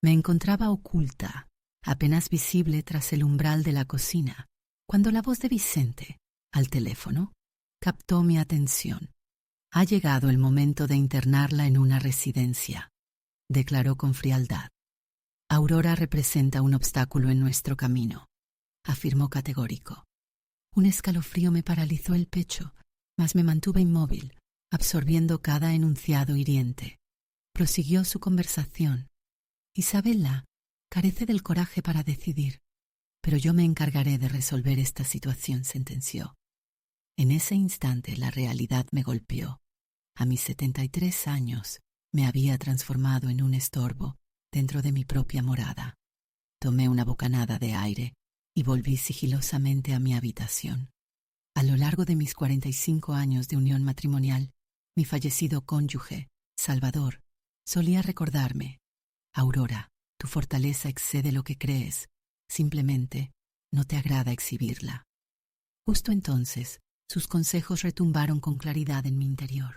Me encontraba oculta, apenas visible tras el umbral de la cocina, cuando la voz de Vicente, al teléfono, captó mi atención. Ha llegado el momento de internarla en una residencia, declaró con frialdad. Aurora representa un obstáculo en nuestro camino, afirmó categórico. Un escalofrío me paralizó el pecho, mas me mantuve inmóvil, absorbiendo cada enunciado hiriente. Prosiguió su conversación. Isabela carece del coraje para decidir, pero yo me encargaré de resolver esta situación, sentenció. En ese instante la realidad me golpeó. A mis 73 años me había transformado en un estorbo dentro de mi propia morada. Tomé una bocanada de aire y volví sigilosamente a mi habitación. A lo largo de mis 45 años de unión matrimonial, mi fallecido cónyuge, Salvador, solía recordarme: Aurora, tu fortaleza excede lo que crees, simplemente no te agrada exhibirla. Justo entonces, sus consejos retumbaron con claridad en mi interior.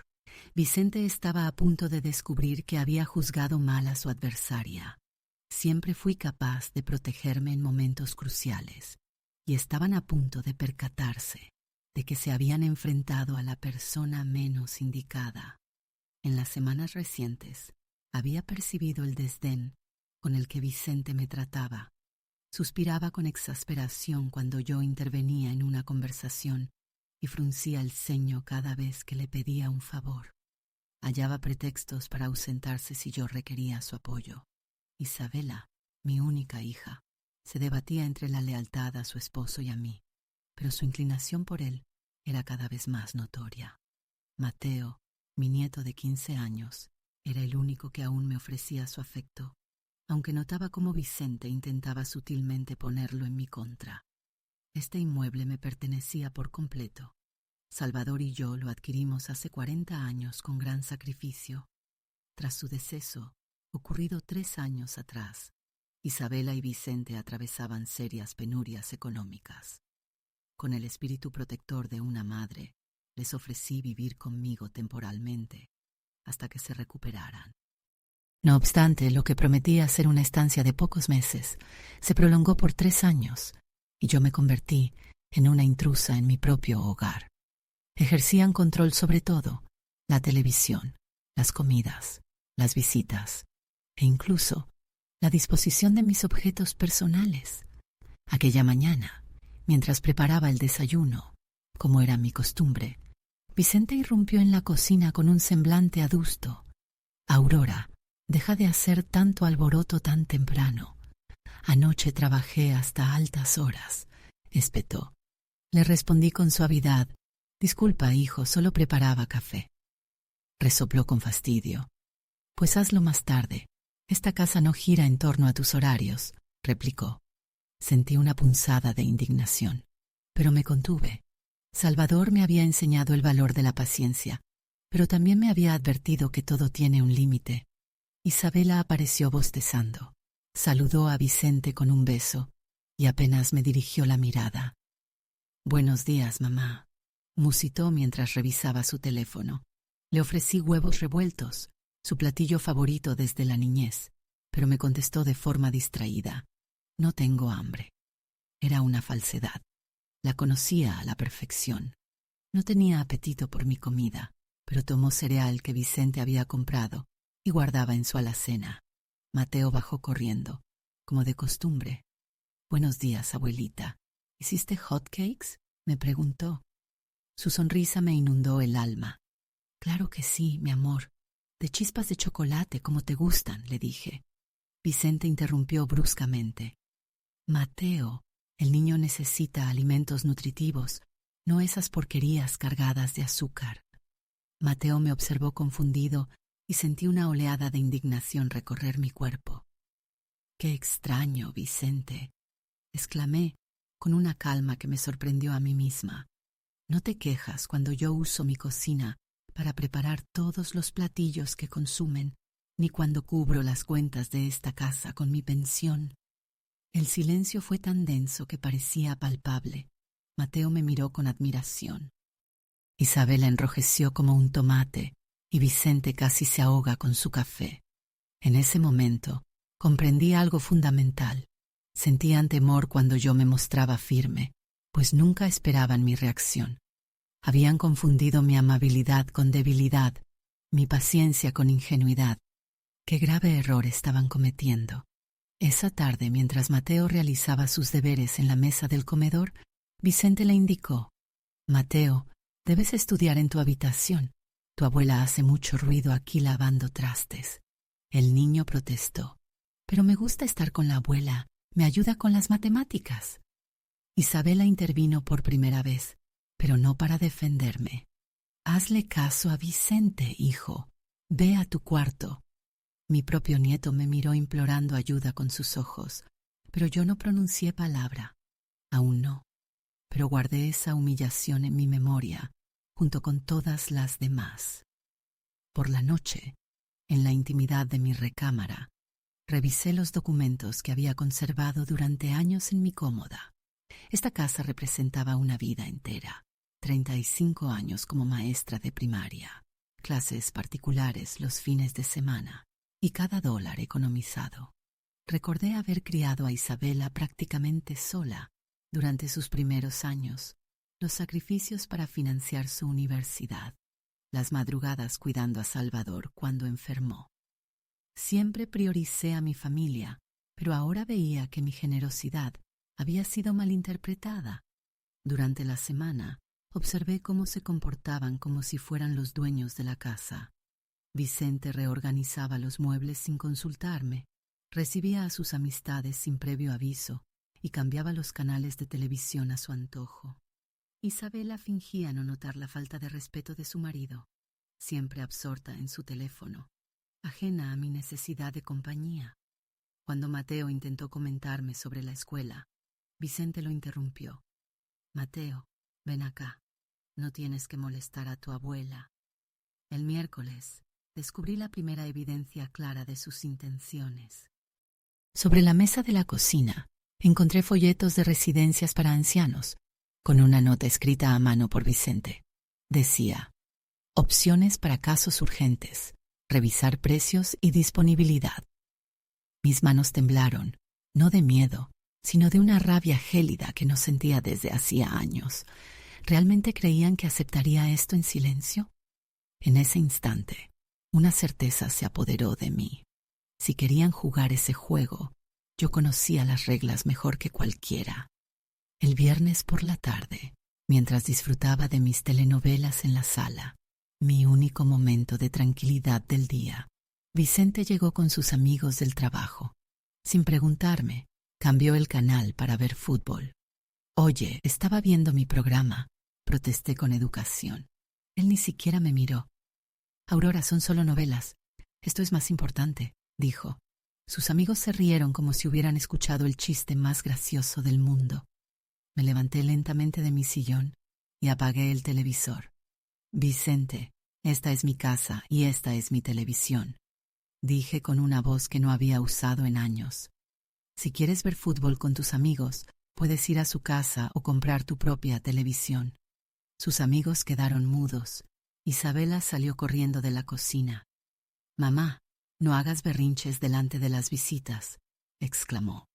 Vicente estaba a punto de descubrir que había juzgado mal a su adversaria. Siempre fui capaz de protegerme en momentos cruciales, y estaban a punto de percatarse de que se habían enfrentado a la persona menos indicada. En las semanas recientes, había percibido el desdén con el que Vicente me trataba. Suspiraba con exasperación cuando yo intervenía en una conversación y fruncía el ceño cada vez que le pedía un favor. Hallaba pretextos para ausentarse si yo requería su apoyo. Isabela, mi única hija, se debatía entre la lealtad a su esposo y a mí, pero su inclinación por él era cada vez más notoria. Mateo, mi nieto de 15 años, era el único que aún me ofrecía su afecto, aunque notaba cómo Vicente intentaba sutilmente ponerlo en mi contra. Este inmueble me pertenecía por completo. Salvador y yo lo adquirimos hace 40 años con gran sacrificio. Tras su deceso, ocurrido 3 años atrás, Isabela y Vicente atravesaban serias penurias económicas. Con el espíritu protector de una madre, les ofrecí vivir conmigo temporalmente, hasta que se recuperaran. No obstante, lo que prometía ser una estancia de pocos meses se prolongó por 3 años, y yo me convertí en una intrusa en mi propio hogar. Ejercían control sobre todo: la televisión, las comidas, las visitas e incluso la disposición de mis objetos personales. Aquella mañana, mientras preparaba el desayuno, como era mi costumbre, Vicente irrumpió en la cocina con un semblante adusto. Aurora, deja de hacer tanto alboroto tan temprano. Anoche trabajé hasta altas horas, espetó. Le respondí con suavidad: disculpa, hijo, solo preparaba café. Resopló con fastidio. Pues hazlo más tarde. Esta casa no gira en torno a tus horarios, replicó. Sentí una punzada de indignación, pero me contuve. Salvador me había enseñado el valor de la paciencia, pero también me había advertido que todo tiene un límite. Isabela apareció bostezando. Saludó a Vicente con un beso y apenas me dirigió la mirada. Buenos días, mamá, musitó mientras revisaba su teléfono. Le ofrecí huevos revueltos, su platillo favorito desde la niñez, pero me contestó de forma distraída: no tengo hambre. Era una falsedad. La conocía a la perfección. No tenía apetito por mi comida, pero tomó cereal que Vicente había comprado y guardaba en su alacena. Mateo bajó corriendo, como de costumbre. Buenos días, abuelita. ¿Hiciste hot cakes?, me preguntó. Su sonrisa me inundó el alma. Claro que sí, mi amor. De chispas de chocolate, como te gustan, le dije. Vicente interrumpió bruscamente. Mateo, el niño necesita alimentos nutritivos, no esas porquerías cargadas de azúcar. Mateo me observó confundido y sentí una oleada de indignación recorrer mi cuerpo. «Qué extraño, Vicente», exclamé con una calma que me sorprendió a mí misma. «No te quejas cuando yo uso mi cocina para preparar todos los platillos que consumen, ni cuando cubro las cuentas de esta casa con mi pensión». El silencio fue tan denso que parecía palpable. Mateo me miró con admiración. Isabela enrojeció como un tomate y Vicente casi se ahoga con su café. En ese momento, Comprendí algo fundamental. Sentían temor cuando yo me mostraba firme, pues nunca esperaban mi reacción. Habían confundido mi amabilidad con debilidad, mi paciencia con ingenuidad. Qué grave error estaban cometiendo. Esa tarde, mientras Mateo realizaba sus deberes en la mesa del comedor, Vicente le indicó: «Mateo, debes estudiar en tu habitación. Tu abuela hace mucho ruido aquí lavando trastes». El niño protestó: «Pero me gusta estar con la abuela, me ayuda con las matemáticas». Isabela intervino por primera vez, pero no para defenderme. «Hazle caso a Vicente, hijo. Ve a tu cuarto». Mi propio nieto me miró implorando ayuda con sus ojos, pero yo no pronuncié palabra. Aún no, pero guardé esa humillación en mi memoria, junto con todas las demás. Por la noche, en la intimidad de mi recámara, revisé los documentos que había conservado durante años en mi cómoda. Esta casa representaba una vida entera: 35 años como maestra de primaria, clases particulares los fines de semana y cada dólar economizado. Recordé haber criado a Isabela prácticamente sola durante sus primeros años, los sacrificios para financiar su universidad, las madrugadas cuidando a Salvador cuando enfermó. Siempre prioricé a mi familia, pero ahora veía que mi generosidad había sido malinterpretada. Durante la semana, observé cómo se comportaban como si fueran los dueños de la casa. Vicente reorganizaba los muebles sin consultarme, recibía a sus amistades sin previo aviso y cambiaba los canales de televisión a su antojo. Isabela fingía no notar la falta de respeto de su marido, siempre absorta en su teléfono, ajena a mi necesidad de compañía. Cuando Mateo intentó comentarme sobre la escuela, Vicente lo interrumpió. «Mateo, ven acá. No tienes que molestar a tu abuela». El miércoles descubrí la primera evidencia clara de sus intenciones. Sobre la mesa de la cocina encontré folletos de residencias para ancianos, con una nota escrita a mano por Vicente. Decía: «Opciones para casos urgentes. Revisar precios y disponibilidad». Mis manos temblaron, no de miedo, sino de una rabia gélida que no sentía desde hacía años. ¿Realmente creían que aceptaría esto en silencio? En ese instante, una certeza se apoderó de mí. Si querían jugar ese juego, yo conocía las reglas mejor que cualquiera. El viernes por la tarde, mientras disfrutaba de mis telenovelas en la sala, mi único momento de tranquilidad del día, Vicente llegó con sus amigos del trabajo. Sin preguntarme, cambió el canal para ver fútbol. «Oye, estaba viendo mi programa», protesté con educación. Él ni siquiera me miró. «Aurora, son solo novelas. Esto es más importante», dijo. Sus amigos se rieron como si hubieran escuchado el chiste más gracioso del mundo. Me levanté lentamente de mi sillón y apagué el televisor. «Vicente, esta es mi casa y esta es mi televisión», dije con una voz que no había usado en años. «Si quieres ver fútbol con tus amigos, puedes ir a su casa o comprar tu propia televisión». Sus amigos quedaron mudos. Isabela salió corriendo de la cocina. «Mamá, no hagas berrinches delante de las visitas», exclamó.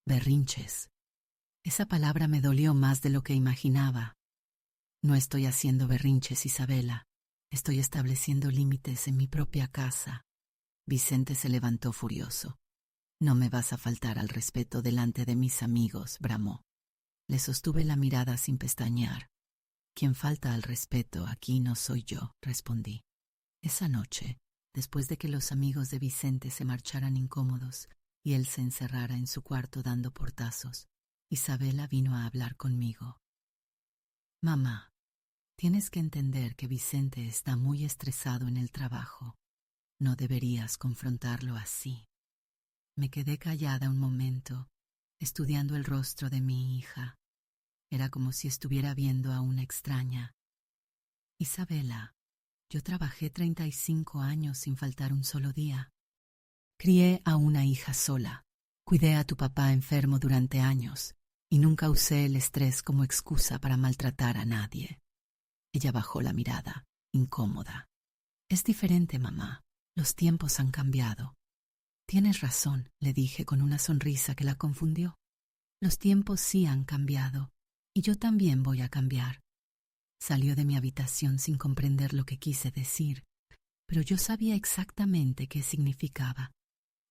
«Berrinches». Esa palabra me dolió más de lo que imaginaba. «No estoy haciendo berrinches, Isabela. Estoy estableciendo límites en mi propia casa». Vicente se levantó furioso. «No me vas a faltar al respeto delante de mis amigos», bramó. Le sostuve la mirada sin pestañear. «Quien falta al respeto aquí no soy yo», respondí. Esa noche, después de que los amigos de Vicente se marcharan incómodos y él se encerrara en su cuarto dando portazos, Isabela vino a hablar conmigo. «Mamá, tienes que entender que Vicente está muy estresado en el trabajo. No deberías confrontarlo así». Me quedé callada un momento, estudiando el rostro de mi hija. Era como si estuviera viendo a una extraña. «Isabela, yo trabajé 35 años sin faltar un solo día. Crié a una hija sola, cuidé a tu papá enfermo durante años y nunca usé el estrés como excusa para maltratar a nadie». Ella bajó la mirada, incómoda. «Es diferente, mamá. Los tiempos han cambiado. Tienes razón, le dije con una sonrisa que la confundió. Los tiempos sí han cambiado, y yo también voy a cambiar. Salió de mi habitación sin comprender lo que quise decir, pero yo sabía exactamente qué significaba.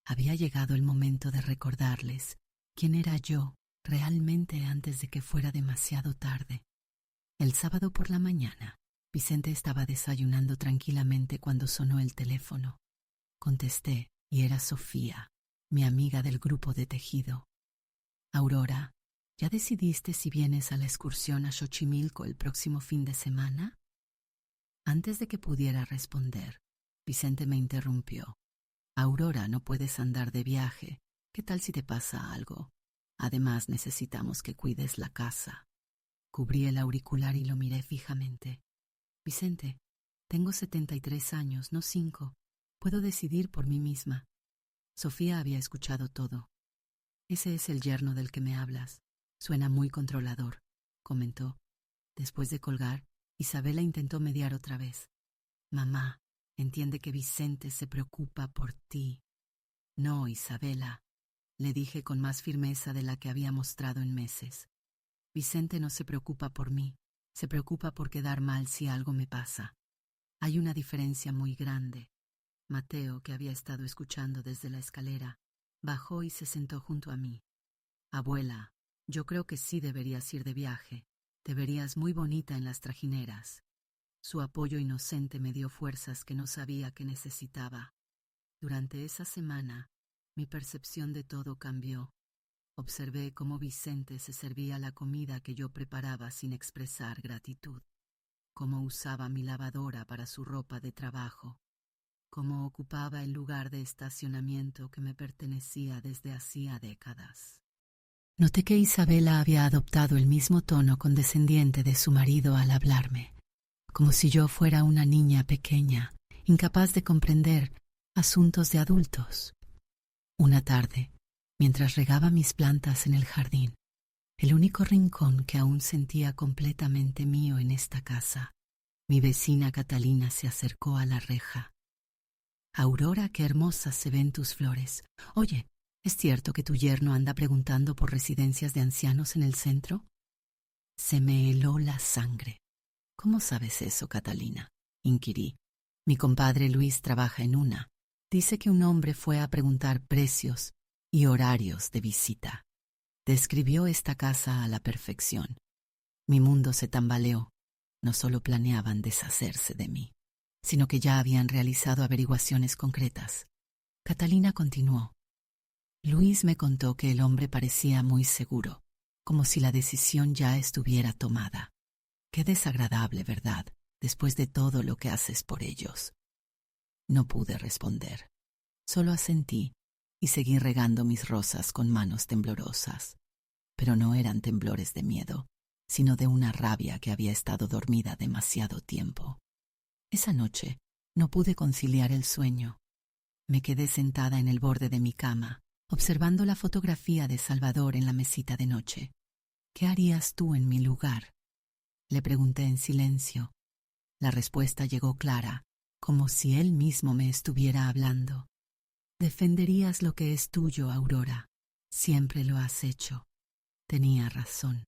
Había llegado el momento de recordarles quién era yo realmente antes de que fuera demasiado tarde. El sábado por la mañana, Vicente estaba desayunando tranquilamente cuando sonó el teléfono. Contesté y era Sofía, mi amiga del grupo de tejido. Aurora, ¿ya decidiste si vienes a la excursión a Xochimilco el próximo fin de semana? Antes de que pudiera responder, Vicente me interrumpió. Aurora, no puedes andar de viaje. ¿Qué tal si te pasa algo? Además, necesitamos que cuides la casa. Cubrí el auricular y lo miré fijamente. Vicente, tengo 73 años, no 5. Puedo decidir por mí misma. Sofía había escuchado todo. Ese es el yerno del que me hablas. Suena muy controlador, comentó. Después de colgar, Isabela intentó mediar otra vez. Mamá, entiende que Vicente se preocupa por ti. No, Isabela, le dije con más firmeza de la que había mostrado en meses. Vicente no se preocupa por mí, se preocupa por quedar mal si algo me pasa. Hay una diferencia muy grande. Mateo, que había estado escuchando desde la escalera, bajó y se sentó junto a mí. Abuela, yo creo que sí deberías ir de viaje. Te verías muy bonita en las trajineras. Su apoyo inocente me dio fuerzas que no sabía que necesitaba. Durante esa semana, mi percepción de todo cambió. Observé cómo Vicente se servía la comida que yo preparaba sin expresar gratitud, cómo usaba mi lavadora para su ropa de trabajo, cómo ocupaba el lugar de estacionamiento que me pertenecía desde hacía décadas. Noté que Isabela había adoptado el mismo tono condescendiente de su marido al hablarme, como si yo fuera una niña pequeña, incapaz de comprender asuntos de adultos. Una tarde, mientras regaba mis plantas en el jardín, el único rincón que aún sentía completamente mío en esta casa, mi vecina Catalina se acercó a la reja. Aurora, qué hermosas se ven tus flores. Oye, ¿es cierto que tu yerno anda preguntando por residencias de ancianos en el centro? Se me heló la sangre. ¿Cómo sabes eso, Catalina? Inquirí. Mi compadre Luis trabaja en una. Dice que un hombre fue a preguntar precios y horarios de visita. Describió esta casa a la perfección. Mi mundo se tambaleó. No solo planeaban deshacerse de mí, sino que ya habían realizado averiguaciones concretas. Catalina continuó. Luis me contó que el hombre parecía muy seguro, como si la decisión ya estuviera tomada. Qué desagradable, ¿verdad?, después de todo lo que haces por ellos. No pude responder. Solo asentí y seguí regando mis rosas con manos temblorosas. Pero no eran temblores de miedo, sino de una rabia que había estado dormida demasiado tiempo. Esa noche no pude conciliar el sueño. Me quedé sentada en el borde de mi cama, observando la fotografía de Salvador en la mesita de noche. ¿Qué harías tú en mi lugar?, le pregunté en silencio. La respuesta llegó clara, como si él mismo me estuviera hablando. Defenderías lo que es tuyo, Aurora. Siempre lo has hecho. Tenía razón.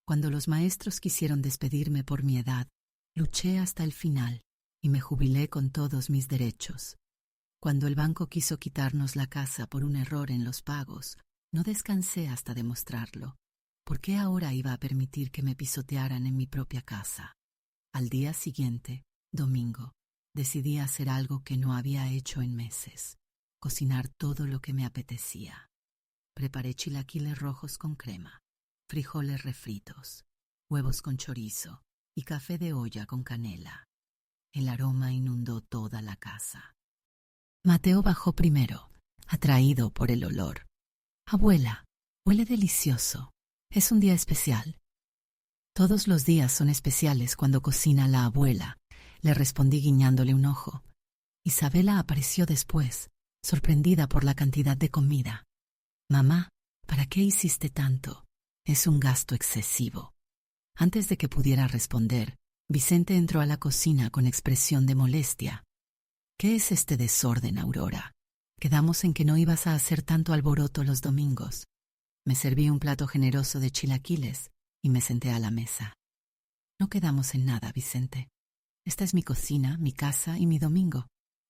Cuando los maestros quisieron despedirme por mi edad, luché hasta el final y me jubilé con todos mis derechos. Cuando el banco quiso quitarnos la casa por un error en los pagos, no descansé hasta demostrarlo. ¿Por qué ahora iba a permitir que me pisotearan en mi propia casa? Al día siguiente, domingo, decidí hacer algo que no había hecho en meses: cocinar todo lo que me apetecía. Preparé chilaquiles rojos con crema, frijoles refritos, huevos con chorizo y café de olla con canela. El aroma inundó toda la casa. Mateo bajó primero, atraído por el olor. Abuela, huele delicioso. Es un día especial. Todos los días son especiales cuando cocina la abuela, le respondí guiñándole un ojo. Isabela apareció después, sorprendida por la cantidad de comida. Mamá, ¿para qué hiciste tanto? Es un gasto excesivo. Antes de que pudiera responder, Vicente entró a la cocina con expresión de molestia. ¿Qué es este desorden, Aurora? Quedamos en que no ibas a hacer tanto alboroto los domingos. Me serví un plato generoso de chilaquiles y me senté a la mesa. No quedamos en nada, Vicente. Esta es mi cocina, mi casa y mi domingo.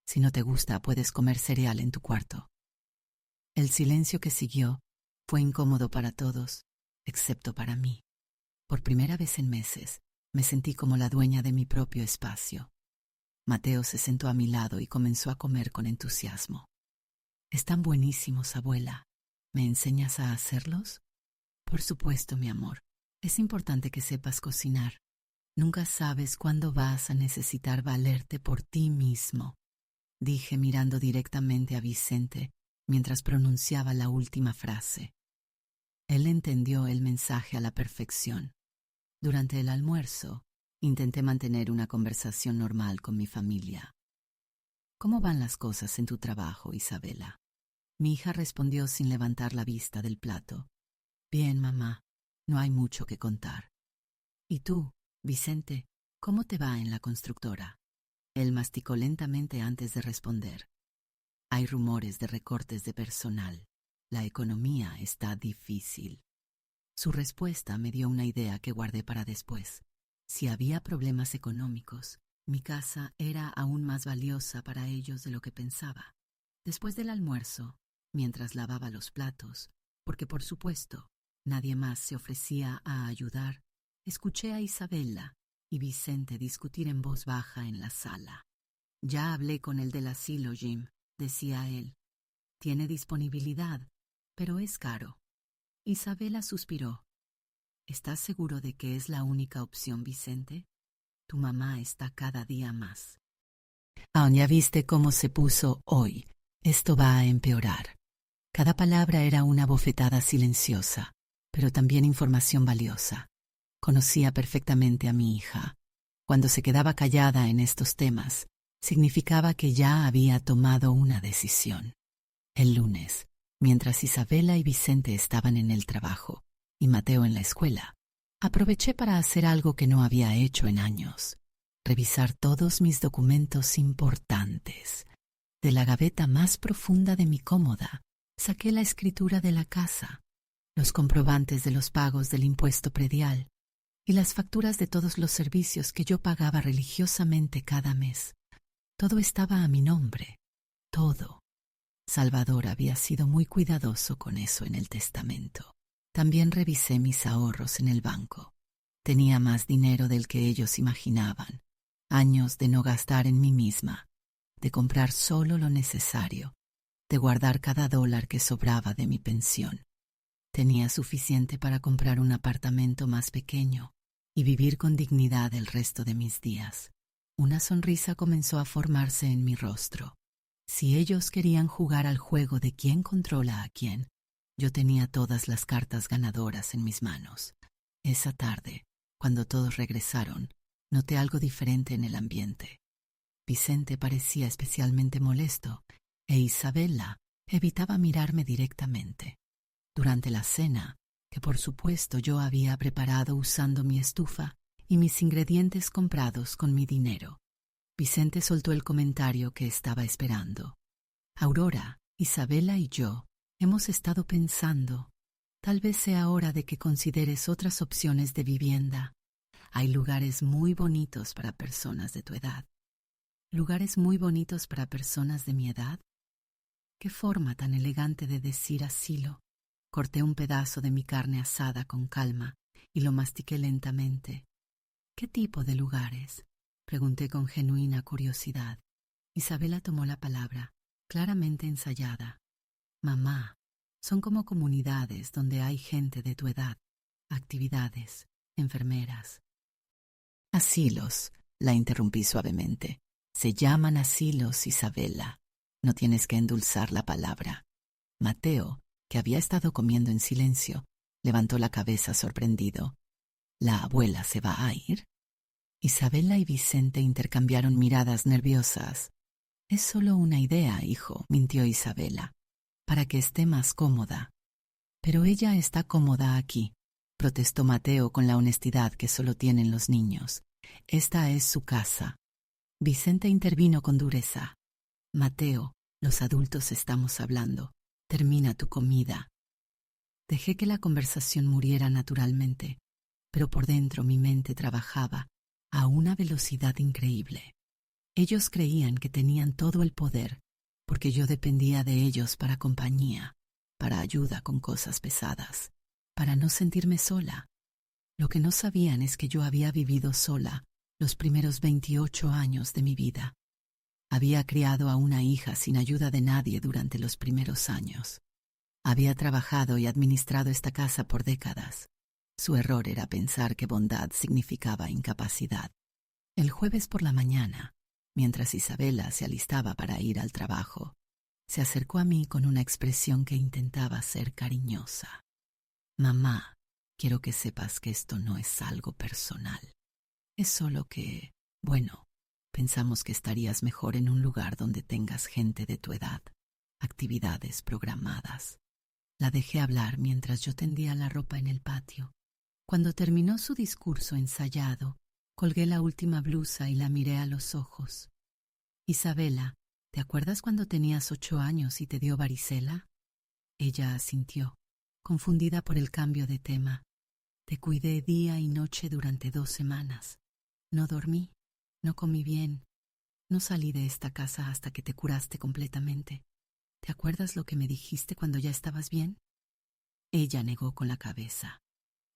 Si no te gusta, puedes comer cereal en tu cuarto. El silencio que siguió fue incómodo para todos, excepto para mí. Por primera vez en meses, me sentí como la dueña de mi propio espacio. Mateo se sentó a mi lado y comenzó a comer con entusiasmo. «Están buenísimos, abuela. ¿Me enseñas a hacerlos?» «Por supuesto, mi amor. Es importante que sepas cocinar. Nunca sabes cuándo vas a necesitar valerte por ti mismo», dije mirando directamente a Vicente mientras pronunciaba la última frase. Él entendió el mensaje a la perfección. Durante el almuerzo, intenté mantener una conversación normal con mi familia. «¿Cómo van las cosas en tu trabajo, Isabela?» Mi hija respondió sin levantar la vista del plato. «Bien, mamá. No hay mucho que contar». «¿Y tú, Vicente, cómo te va en la constructora?» Él masticó lentamente antes de responder. «Hay rumores de recortes de personal. La economía está difícil». Su respuesta me dio una idea que guardé para después. Si había problemas económicos, mi casa era aún más valiosa para ellos de lo que pensaba. Después del almuerzo, mientras lavaba los platos, porque por supuesto nadie más se ofrecía a ayudar, escuché a Isabela y Vicente discutir en voz baja en la sala. «Ya hablé con el del asilo, Jim», decía él. «Tiene disponibilidad, pero es caro». Isabela suspiró. «¿Estás seguro de que es la única opción, Vicente? Tu mamá está cada día más». «Aún ya viste cómo se puso hoy. Esto va a empeorar». Cada palabra era una bofetada silenciosa, pero también información valiosa. Conocía perfectamente a mi hija. Cuando se quedaba callada en estos temas, significaba que ya había tomado una decisión. El lunes, mientras Isabela y Vicente estaban en el trabajo y Mateo en la escuela, aproveché para hacer algo que no había hecho en años: revisar todos mis documentos importantes. De la gaveta más profunda de mi cómoda, saqué la escritura de la casa, los comprobantes de los pagos del impuesto predial y las facturas de todos los servicios que yo pagaba religiosamente cada mes. Todo estaba a mi nombre, todo. Salvador había sido muy cuidadoso con eso en el testamento. También revisé mis ahorros en el banco. Tenía más dinero del que ellos imaginaban. Años de no gastar en mí misma, de comprar solo lo necesario, de guardar cada dólar que sobraba de mi pensión. Tenía suficiente para comprar un apartamento más pequeño y vivir con dignidad el resto de mis días. Una sonrisa comenzó a formarse en mi rostro. Si ellos querían jugar al juego de quién controla a quién, yo tenía todas las cartas ganadoras en mis manos. Esa tarde, cuando todos regresaron, noté algo diferente en el ambiente. Vicente parecía especialmente molesto e Isabela evitaba mirarme directamente. Durante la cena, que por supuesto yo había preparado usando mi estufa y mis ingredientes comprados con mi dinero, Vicente soltó el comentario que estaba esperando. «Aurora, Isabela y yo hemos estado pensando, tal vez sea hora de que consideres otras opciones de vivienda. Hay lugares muy bonitos para personas de tu edad». «¿Lugares muy bonitos para personas de mi edad?» Qué forma tan elegante de decir asilo. Corté un pedazo de mi carne asada con calma y lo mastiqué lentamente. «¿Qué tipo de lugares?», pregunté con genuina curiosidad. Isabela tomó la palabra, claramente ensayada. «Mamá, son como comunidades donde hay gente de tu edad, actividades, enfermeras». «Asilos», la interrumpí suavemente. «Se llaman asilos, Isabela. No tienes que endulzar la palabra». Mateo, que había estado comiendo en silencio, levantó la cabeza sorprendido. «¿La abuela se va a ir?» Isabela y Vicente intercambiaron miradas nerviosas. «Es solo una idea, hijo», mintió Isabela, «para que esté más cómoda». «Pero ella está cómoda aquí», protestó Mateo con la honestidad que solo tienen los niños. «Esta es su casa». Vicente intervino con dureza. «Mateo, Los adultos estamos hablando. Termina tu comida. Dejé que la conversación muriera naturalmente, pero por dentro mi mente trabajaba a una velocidad increíble. Ellos creían que tenían todo el poder, porque yo dependía de ellos para compañía, para ayuda con cosas pesadas, para no sentirme sola. Lo que no sabían es que yo había vivido sola los primeros 28 años de mi vida. Había criado a una hija sin ayuda de nadie durante los primeros años. Había trabajado y administrado esta casa por décadas. Su error era pensar que bondad significaba incapacidad. El jueves por la mañana, mientras Isabela se alistaba para ir al trabajo, se acercó a mí con una expresión que intentaba ser cariñosa. Mamá, quiero que sepas que esto no es algo personal. Es solo que, bueno, pensamos que estarías mejor en un lugar donde tengas gente de tu edad, actividades programadas. La dejé hablar mientras yo tendía la ropa en el patio. Cuando terminó su discurso ensayado, colgué la última blusa y la miré a los ojos. Isabela, ¿te acuerdas cuando tenías 8 años y te dio varicela? Ella asintió, confundida por el cambio de tema. Te cuidé día y noche durante 2 semanas. No dormí, no comí bien, no salí de esta casa hasta que te curaste completamente. ¿Te acuerdas lo que me dijiste cuando ya estabas bien? Ella negó con la cabeza.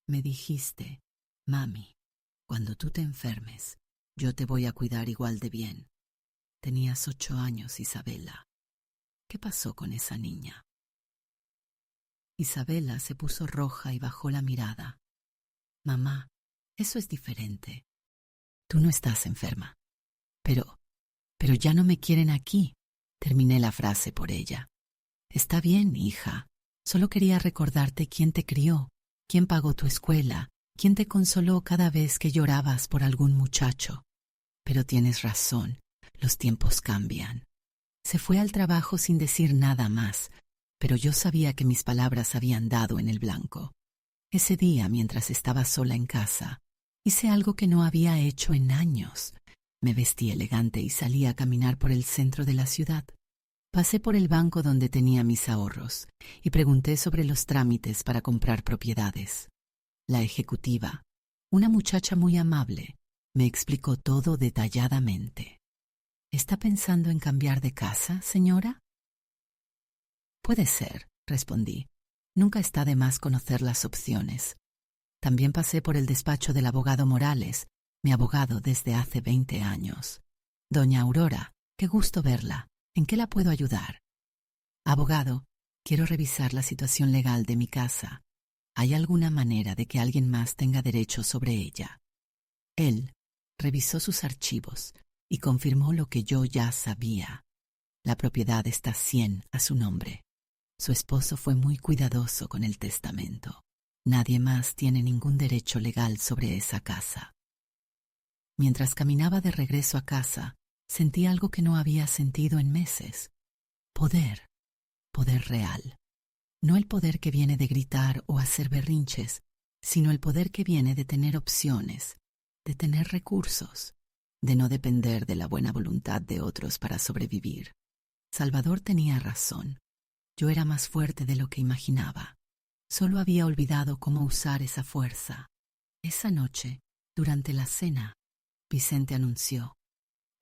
Me dijiste, mami, cuando tú te enfermes, yo te voy a cuidar igual de bien. Tenías 8 años, Isabela. ¿Qué pasó con esa niña? Isabela se puso roja y bajó la mirada. Mamá, eso es diferente. Tú no estás enferma. Pero ya no me quieren aquí. Terminé la frase por ella. Está bien, hija. Solo quería recordarte quién te crió, quién pagó tu escuela, quién te consoló cada vez que llorabas por algún muchacho. Pero tienes razón, los tiempos cambian. Se fue al trabajo sin decir nada más, pero yo sabía que mis palabras habían dado en el blanco. Ese día, mientras estaba sola en casa, hice algo que no había hecho en años. Me vestí elegante y salí a caminar por el centro de la ciudad. Pasé por el banco donde tenía mis ahorros y pregunté sobre los trámites para comprar propiedades. La ejecutiva, una muchacha muy amable, me explicó todo detalladamente. ¿Está pensando en cambiar de casa, señora? Puede ser, respondí. Nunca está de más conocer las opciones. También pasé por el despacho del abogado Morales, mi abogado desde hace 20 años. Doña Aurora, qué gusto verla. ¿En qué la puedo ayudar? Abogado, quiero revisar la situación legal de mi casa. ¿Hay alguna manera de que alguien más tenga derecho sobre ella? Él revisó sus archivos y confirmó lo que yo ya sabía. La propiedad está 100 a su nombre. Su esposo fue muy cuidadoso con el testamento. Nadie más tiene ningún derecho legal sobre esa casa. Mientras caminaba de regreso a casa, sentí algo que no había sentido en meses. Poder. Poder real. No el poder que viene de gritar o hacer berrinches, sino el poder que viene de tener opciones, de tener recursos, de no depender de la buena voluntad de otros para sobrevivir. Salvador tenía razón. Yo era más fuerte de lo que imaginaba. Solo había olvidado cómo usar esa fuerza. Esa noche, durante la cena, Vicente anunció: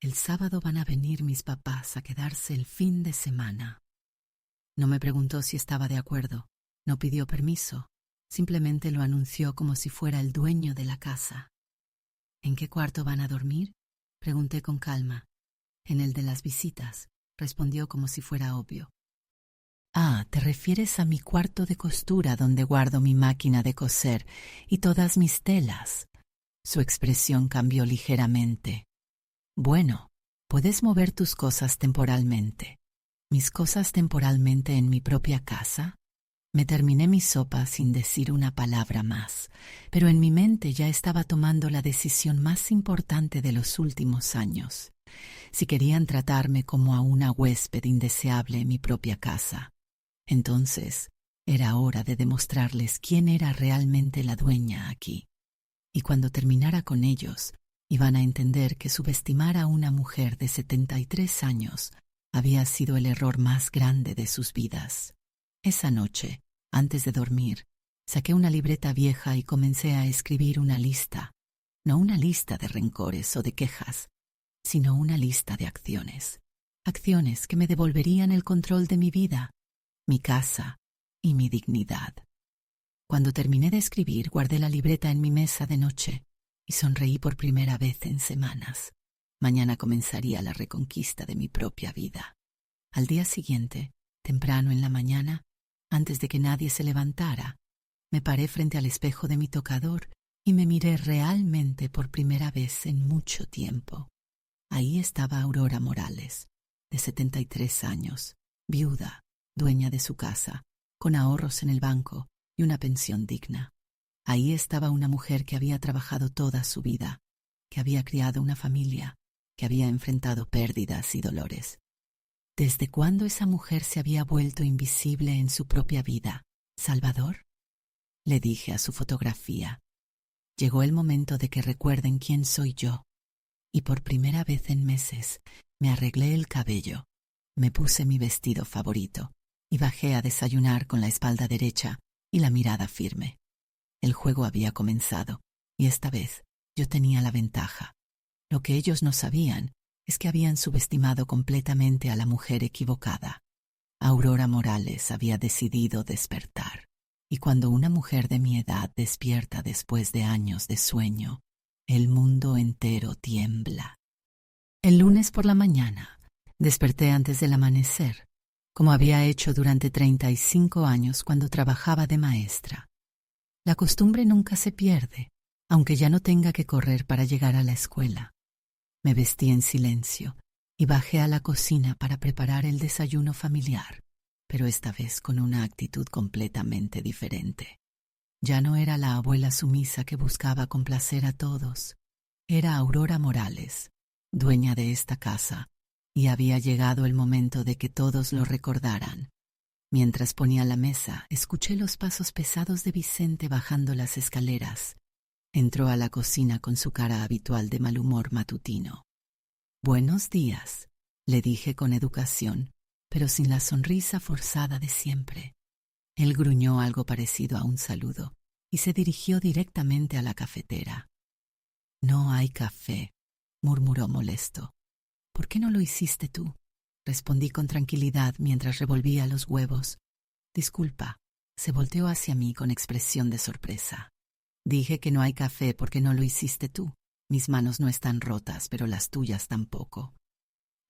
el sábado van a venir mis papás a quedarse el fin de semana. No me preguntó si estaba de acuerdo, no pidió permiso, simplemente lo anunció como si fuera el dueño de la casa. ¿En qué cuarto van a dormir?, pregunté con calma. En el de las visitas, respondió como si fuera obvio. Ah, ¿te refieres a mi cuarto de costura donde guardo mi máquina de coser y todas mis telas? Su expresión cambió ligeramente. Bueno, puedes mover tus cosas temporalmente. ¿Mis cosas temporalmente en mi propia casa? Me terminé mi sopa sin decir una palabra más, pero en mi mente ya estaba tomando la decisión más importante de los últimos años. Si querían tratarme como a una huésped indeseable en mi propia casa, entonces era hora de demostrarles quién era realmente la dueña aquí. Y cuando terminara con ellos, iban a entender que subestimar a una mujer de 73 años había sido el error más grande de sus vidas. Esa noche, antes de dormir, saqué una libreta vieja y comencé a escribir una lista. No una lista de rencores o de quejas, sino una lista de acciones. Acciones que me devolverían el control de mi vida, mi casa y mi dignidad. Cuando terminé de escribir, guardé la libreta en mi mesa de noche y sonreí por primera vez en semanas. Mañana comenzaría la reconquista de mi propia vida. Al día siguiente, temprano en la mañana, antes de que nadie se levantara, me paré frente al espejo de mi tocador y me miré realmente por primera vez en mucho tiempo. Ahí estaba Aurora Morales, de 73 años, viuda, dueña de su casa, con ahorros en el banco y una pensión digna. Ahí estaba una mujer que había trabajado toda su vida, que había criado una familia, que había enfrentado pérdidas y dolores. ¿Desde cuándo esa mujer se había vuelto invisible en su propia vida? ¿Salvador? Le dije a su fotografía. Llegó el momento de que recuerden quién soy yo. Y por primera vez en meses me arreglé el cabello, me puse mi vestido favorito y bajé a desayunar con la espalda derecha y la mirada firme. El juego había comenzado y esta vez yo tenía la ventaja. Lo que ellos no sabían es que habían subestimado completamente a la mujer equivocada. Aurora Morales había decidido despertar, y cuando una mujer de mi edad despierta después de años de sueño, el mundo entero tiembla. El lunes por la mañana desperté antes del amanecer, como había hecho durante 35 años cuando trabajaba de maestra. La costumbre nunca se pierde, aunque ya no tenga que correr para llegar a la escuela. Me vestí en silencio y bajé a la cocina para preparar el desayuno familiar, pero esta vez con una actitud completamente diferente. Ya no era la abuela sumisa que buscaba complacer a todos. Era Aurora Morales, dueña de esta casa, y había llegado el momento de que todos lo recordaran. Mientras ponía la mesa, escuché los pasos pesados de Vicente bajando las escaleras. Entró a la cocina con su cara habitual de mal humor matutino. «Buenos días», le dije con educación, pero sin la sonrisa forzada de siempre. Él gruñó algo parecido a un saludo y se dirigió directamente a la cafetera. «No hay café», murmuró molesto. «¿Por qué no lo hiciste tú?», respondí con tranquilidad mientras revolvía los huevos. «Disculpa», se volteó hacia mí con expresión de sorpresa. «Dije que no hay café porque no lo hiciste tú. Mis manos no están rotas, pero las tuyas tampoco».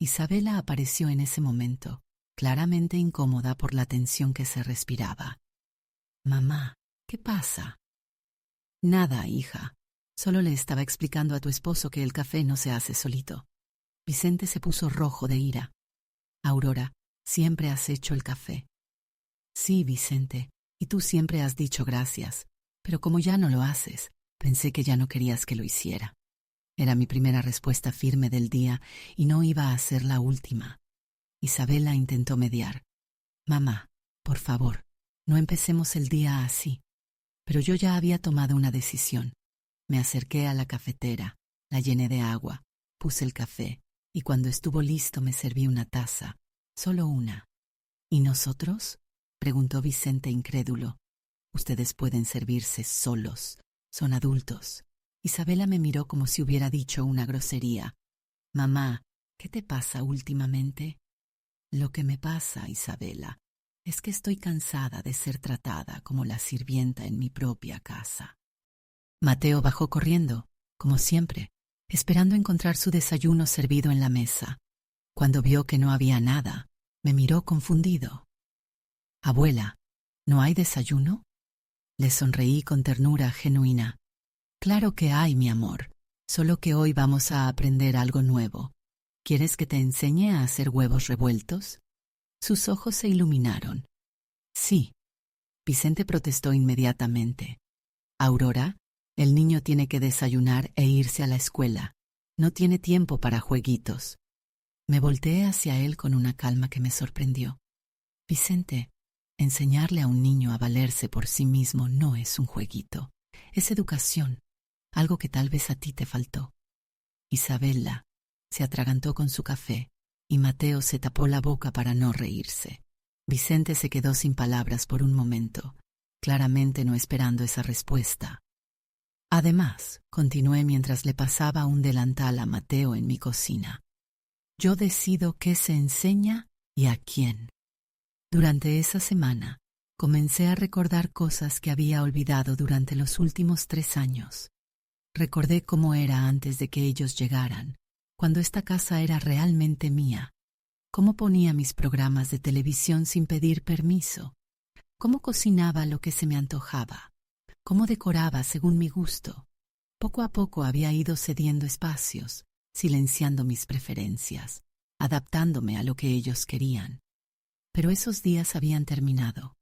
Isabela apareció en ese momento, claramente incómoda por la tensión que se respiraba. «Mamá, ¿qué pasa?» «Nada, hija. Solo le estaba explicando a tu esposo que el café no se hace solito». Vicente se puso rojo de ira. «Aurora, siempre has hecho el café». «Sí, Vicente, y tú siempre has dicho gracias, pero como ya no lo haces, pensé que ya no querías que lo hiciera». Era mi primera respuesta firme del día y no iba a ser la última. Isabela intentó mediar. «Mamá, por favor, no empecemos el día así». Pero yo ya había tomado una decisión. Me acerqué a la cafetera, la llené de agua, puse el café y cuando estuvo listo me serví una taza, solo una. «¿Y nosotros?», preguntó Vicente incrédulo. «Ustedes pueden servirse solos, son adultos». Isabela me miró como si hubiera dicho una grosería. «Mamá, ¿qué te pasa últimamente?» «Lo que me pasa, Isabela, es que estoy cansada de ser tratada como la sirvienta en mi propia casa». Mateo bajó corriendo, como siempre, esperando encontrar su desayuno servido en la mesa. Cuando vio que no había nada, me miró confundido. «Abuela, ¿no hay desayuno?». Le sonreí con ternura genuina. «Claro que hay, mi amor, solo que hoy vamos a aprender algo nuevo. ¿Quieres que te enseñe a hacer huevos revueltos?». Sus ojos se iluminaron. «Sí». Vicente protestó inmediatamente. «Aurora, el niño tiene que desayunar e irse a la escuela. No tiene tiempo para jueguitos». Me volteé hacia él con una calma que me sorprendió. «Vicente, enseñarle a un niño a valerse por sí mismo no es un jueguito. Es educación, algo que tal vez a ti te faltó». Isabela se atragantó con su café y Mateo se tapó la boca para no reírse. Vicente se quedó sin palabras por un momento, claramente no esperando esa respuesta. Además, continué mientras le pasaba un delantal a Mateo en mi cocina. Yo decido qué se enseña y a quién. Durante esa semana, comencé a recordar cosas que había olvidado durante los últimos 3 años. Recordé cómo era antes de que ellos llegaran, cuando esta casa era realmente mía. Cómo ponía mis programas de televisión sin pedir permiso. Cómo cocinaba lo que se me antojaba. Cómo decoraba según mi gusto. Poco a poco había ido cediendo espacios, silenciando mis preferencias, adaptándome a lo que ellos querían. Pero esos días habían terminado.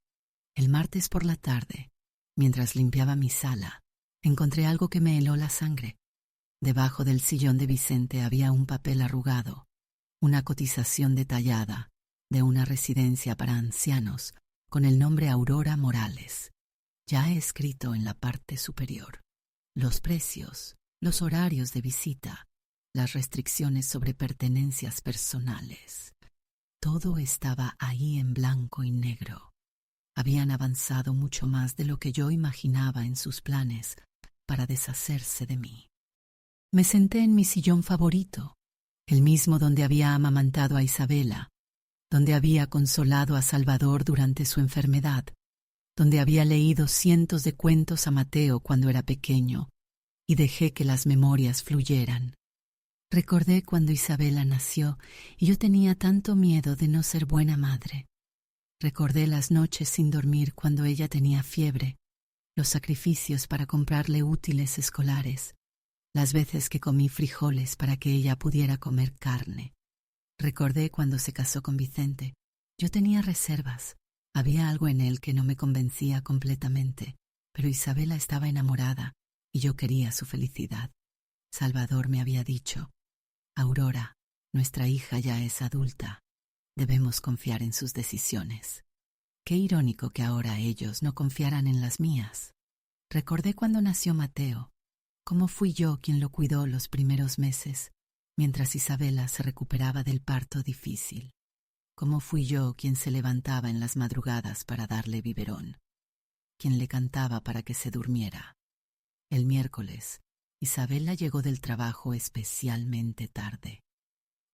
El martes por la tarde, mientras limpiaba mi sala, encontré algo que me heló la sangre. Debajo del sillón de Vicente había un papel arrugado, una cotización detallada de una residencia para ancianos con el nombre Aurora Morales, ya escrito en la parte superior. Los precios, los horarios de visita, las restricciones sobre pertenencias personales. Todo estaba ahí en blanco y negro. Habían avanzado mucho más de lo que yo imaginaba en sus planes para deshacerse de mí. Me senté en mi sillón favorito, el mismo donde había amamantado a Isabela, donde había consolado a Salvador durante su enfermedad, donde había leído cientos de cuentos a Mateo cuando era pequeño, y dejé que las memorias fluyeran. Recordé cuando Isabela nació y yo tenía tanto miedo de no ser buena madre. Recordé las noches sin dormir cuando ella tenía fiebre, los sacrificios para comprarle útiles escolares, las veces que comí frijoles para que ella pudiera comer carne. Recordé cuando se casó con Vicente. Yo tenía reservas. Había algo en él que no me convencía completamente, pero Isabela estaba enamorada y yo quería su felicidad. Salvador me había dicho: Aurora, nuestra hija ya es adulta. Debemos confiar en sus decisiones. Qué irónico que ahora ellos no confiaran en las mías. Recordé cuando nació Mateo, cómo fui yo quien lo cuidó los primeros meses, mientras Isabela se recuperaba del parto difícil. Cómo fui yo quien se levantaba en las madrugadas para darle biberón, quien le cantaba para que se durmiera. El miércoles, Isabela llegó del trabajo especialmente tarde.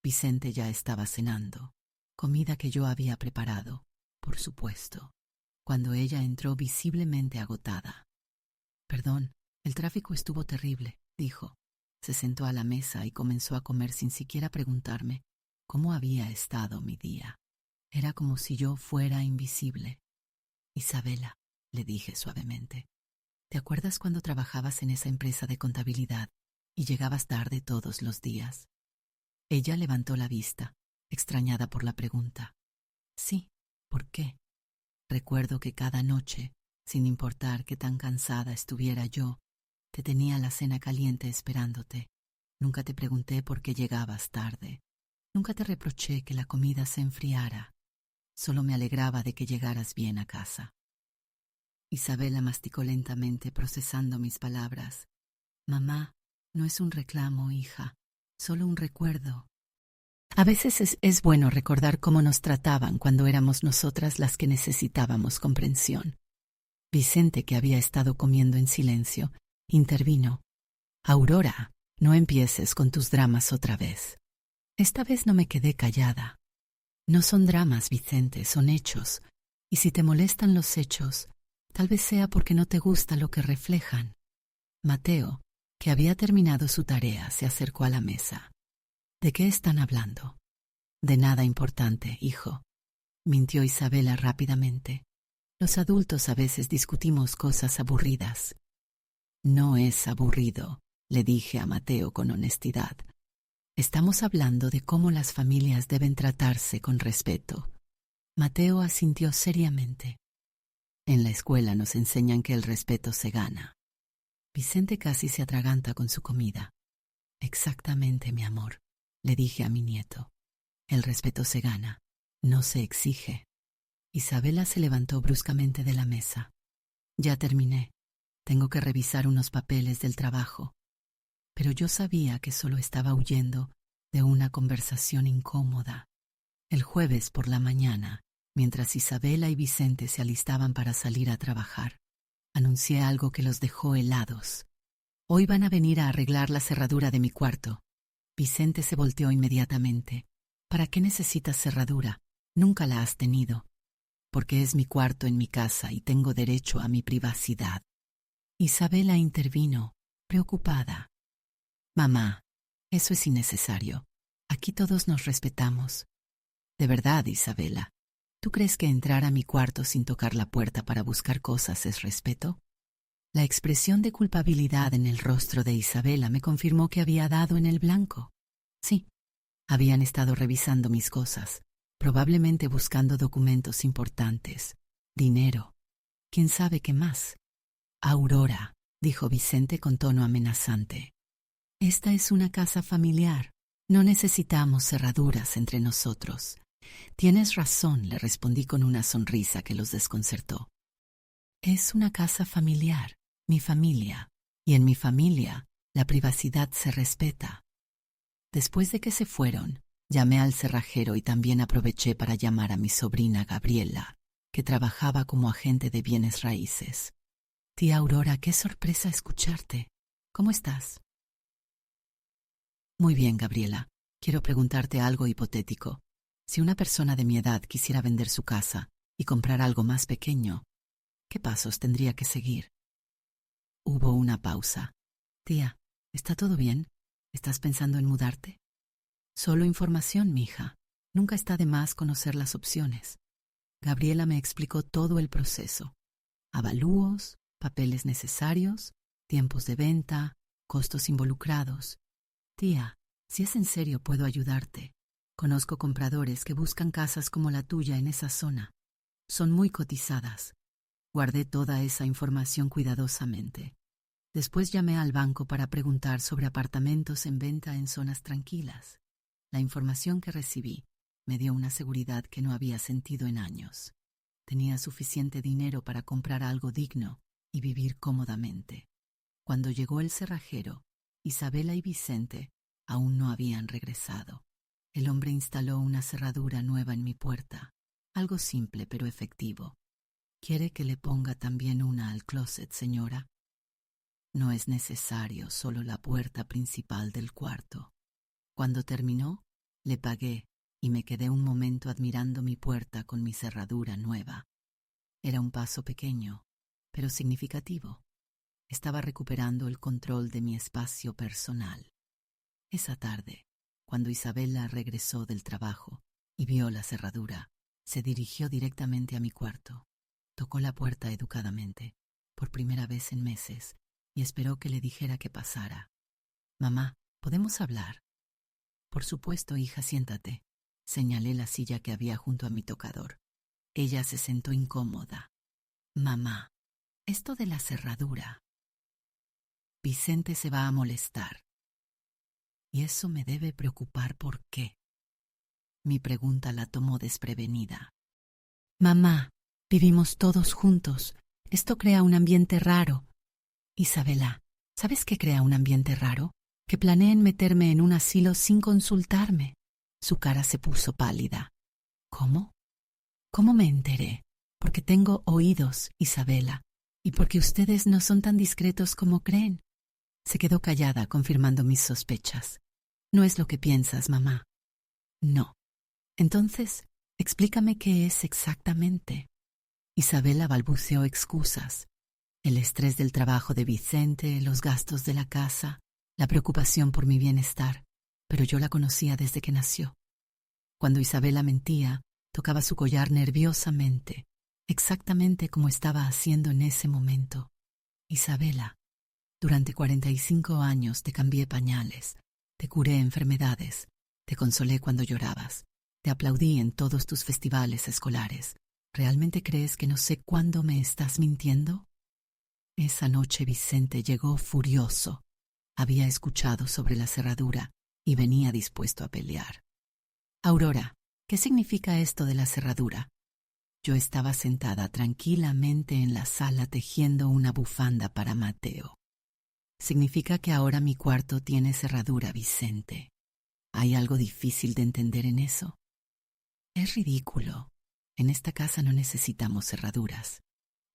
Vicente ya estaba cenando, comida que yo había preparado, por supuesto, cuando ella entró visiblemente agotada. «Perdón, el tráfico estuvo terrible», dijo. Se sentó a la mesa y comenzó a comer sin siquiera preguntarme cómo había estado mi día. Era como si yo fuera invisible. «Isabela», le dije suavemente, «¿te acuerdas cuando trabajabas en esa empresa de contabilidad y llegabas tarde todos los días?» Ella levantó la vista, extrañada por la pregunta. «Sí, ¿por qué?» Recuerdo que cada noche, sin importar qué tan cansada estuviera yo, te tenía la cena caliente esperándote. Nunca te pregunté por qué llegabas tarde. Nunca te reproché que la comida se enfriara. Solo me alegraba de que llegaras bien a casa. Isabela masticó lentamente, procesando mis palabras. «Mamá, no es un reclamo, hija, solo un recuerdo». A veces es bueno recordar cómo nos trataban cuando éramos nosotras las que necesitábamos comprensión. Vicente, que había estado comiendo en silencio, intervino. «Aurora, no empieces con tus dramas otra vez». Esta vez no me quedé callada. «No son dramas, Vicente, son hechos. Y si te molestan los hechos, tal vez sea porque no te gusta lo que reflejan». Mateo, que había terminado su tarea, se acercó a la mesa. «¿De qué están hablando?» «De nada importante, hijo», mintió Isabela rápidamente. «Los adultos a veces discutimos cosas aburridas». «No es aburrido», le dije a Mateo con honestidad. «Estamos hablando de cómo las familias deben tratarse con respeto». Mateo asintió seriamente. «En la escuela nos enseñan que el respeto se gana». Vicente casi se atraganta con su comida. «Exactamente, mi amor», le dije a mi nieto. «El respeto se gana, no se exige». Isabela se levantó bruscamente de la mesa. «Ya terminé. Tengo que revisar unos papeles del trabajo». Pero yo sabía que solo estaba huyendo de una conversación incómoda. El jueves por la mañana, mientras Isabela y Vicente se alistaban para salir a trabajar, anuncié algo que los dejó helados. Hoy van a venir a arreglar la cerradura de mi cuarto. Vicente se volteó inmediatamente. ¿Para qué necesitas cerradura? Nunca la has tenido. Porque es mi cuarto en mi casa y tengo derecho a mi privacidad. Isabela intervino, preocupada. Mamá, eso es innecesario. Aquí todos nos respetamos. De verdad, Isabela, ¿tú crees que entrar a mi cuarto sin tocar la puerta para buscar cosas es respeto? La expresión de culpabilidad en el rostro de Isabela me confirmó que había dado en el blanco. Sí, habían estado revisando mis cosas, probablemente buscando documentos importantes, dinero, quién sabe qué más. Aurora, dijo Vicente con tono amenazante. Esta es una casa familiar. No necesitamos cerraduras entre nosotros. Tienes razón, le respondí con una sonrisa que los desconcertó. Es una casa familiar, mi familia, y en mi familia la privacidad se respeta. Después de que se fueron, llamé al cerrajero y también aproveché para llamar a mi sobrina Gabriela, que trabajaba como agente de bienes raíces. Tía Aurora, qué sorpresa escucharte. ¿Cómo estás? Muy bien, Gabriela. Quiero preguntarte algo hipotético. Si una persona de mi edad quisiera vender su casa y comprar algo más pequeño, ¿qué pasos tendría que seguir? Hubo una pausa. Tía, ¿está todo bien? ¿Estás pensando en mudarte? Solo información, mija. Nunca está de más conocer las opciones. Gabriela me explicó todo el proceso. Avalúos, papeles necesarios, tiempos de venta, costos involucrados. Tía, si es en serio puedo ayudarte. Conozco compradores que buscan casas como la tuya en esa zona. Son muy cotizadas. Guardé toda esa información cuidadosamente. Después llamé al banco para preguntar sobre apartamentos en venta en zonas tranquilas. La información que recibí me dio una seguridad que no había sentido en años. Tenía suficiente dinero para comprar algo digno y vivir cómodamente. Cuando llegó el cerrajero, Isabela y Vicente aún no habían regresado. El hombre instaló una cerradura nueva en mi puerta, algo simple pero efectivo. ¿Quiere que le ponga también una al closet, señora? No es necesario, solo la puerta principal del cuarto. Cuando terminó, le pagué y me quedé un momento admirando mi puerta con mi cerradura nueva. Era un paso pequeño, pero significativo. Estaba recuperando el control de mi espacio personal. Esa tarde, cuando Isabela regresó del trabajo y vio la cerradura, se dirigió directamente a mi cuarto. Tocó la puerta educadamente, por primera vez en meses, y esperó que le dijera que pasara. Mamá, ¿podemos hablar? Por supuesto, hija, siéntate. Señalé la silla que había junto a mi tocador. Ella se sentó incómoda. Mamá, esto de la cerradura. Vicente se va a molestar. Y eso me debe preocupar, ¿por qué? Mi pregunta la tomó desprevenida. Mamá, vivimos todos juntos. Esto crea un ambiente raro. Isabela, ¿sabes qué crea un ambiente raro? Que planeen meterme en un asilo sin consultarme. Su cara se puso pálida. ¿Cómo? ¿Cómo me enteré? Porque tengo oídos, Isabela, y porque ustedes no son tan discretos como creen. Se quedó callada, confirmando mis sospechas. No es lo que piensas, mamá. No. Entonces, explícame qué es exactamente. Isabela balbuceó excusas. El estrés del trabajo de Vicente, los gastos de la casa, la preocupación por mi bienestar, pero yo la conocía desde que nació. Cuando Isabela mentía, tocaba su collar nerviosamente, exactamente como estaba haciendo en ese momento. Isabela, durante 45 años te cambié pañales, te curé enfermedades, te consolé cuando llorabas, te aplaudí en todos tus festivales escolares. ¿Realmente crees que no sé cuándo me estás mintiendo? Esa noche Vicente llegó furioso. Había escuchado sobre la cerradura y venía dispuesto a pelear. Aurora, ¿qué significa esto de la cerradura? Yo estaba sentada tranquilamente en la sala tejiendo una bufanda para Mateo. Significa que ahora mi cuarto tiene cerradura, Vicente. ¿Hay algo difícil de entender en eso? Es ridículo. En esta casa no necesitamos cerraduras.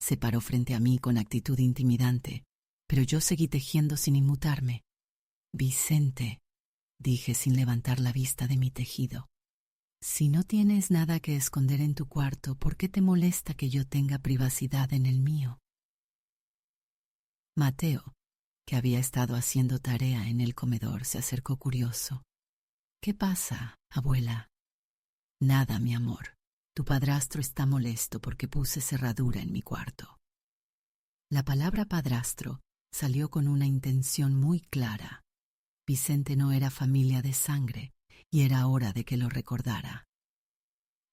Se paró frente a mí con actitud intimidante, pero yo seguí tejiendo sin inmutarme. Vicente, dije sin levantar la vista de mi tejido. Si no tienes nada que esconder en tu cuarto, ¿por qué te molesta que yo tenga privacidad en el mío? Mateo, que había estado haciendo tarea en el comedor, se acercó curioso. ¿Qué pasa, abuela? Nada, mi amor. Tu padrastro está molesto porque puse cerradura en mi cuarto. La palabra padrastro salió con una intención muy clara. Vicente no era familia de sangre y era hora de que lo recordara.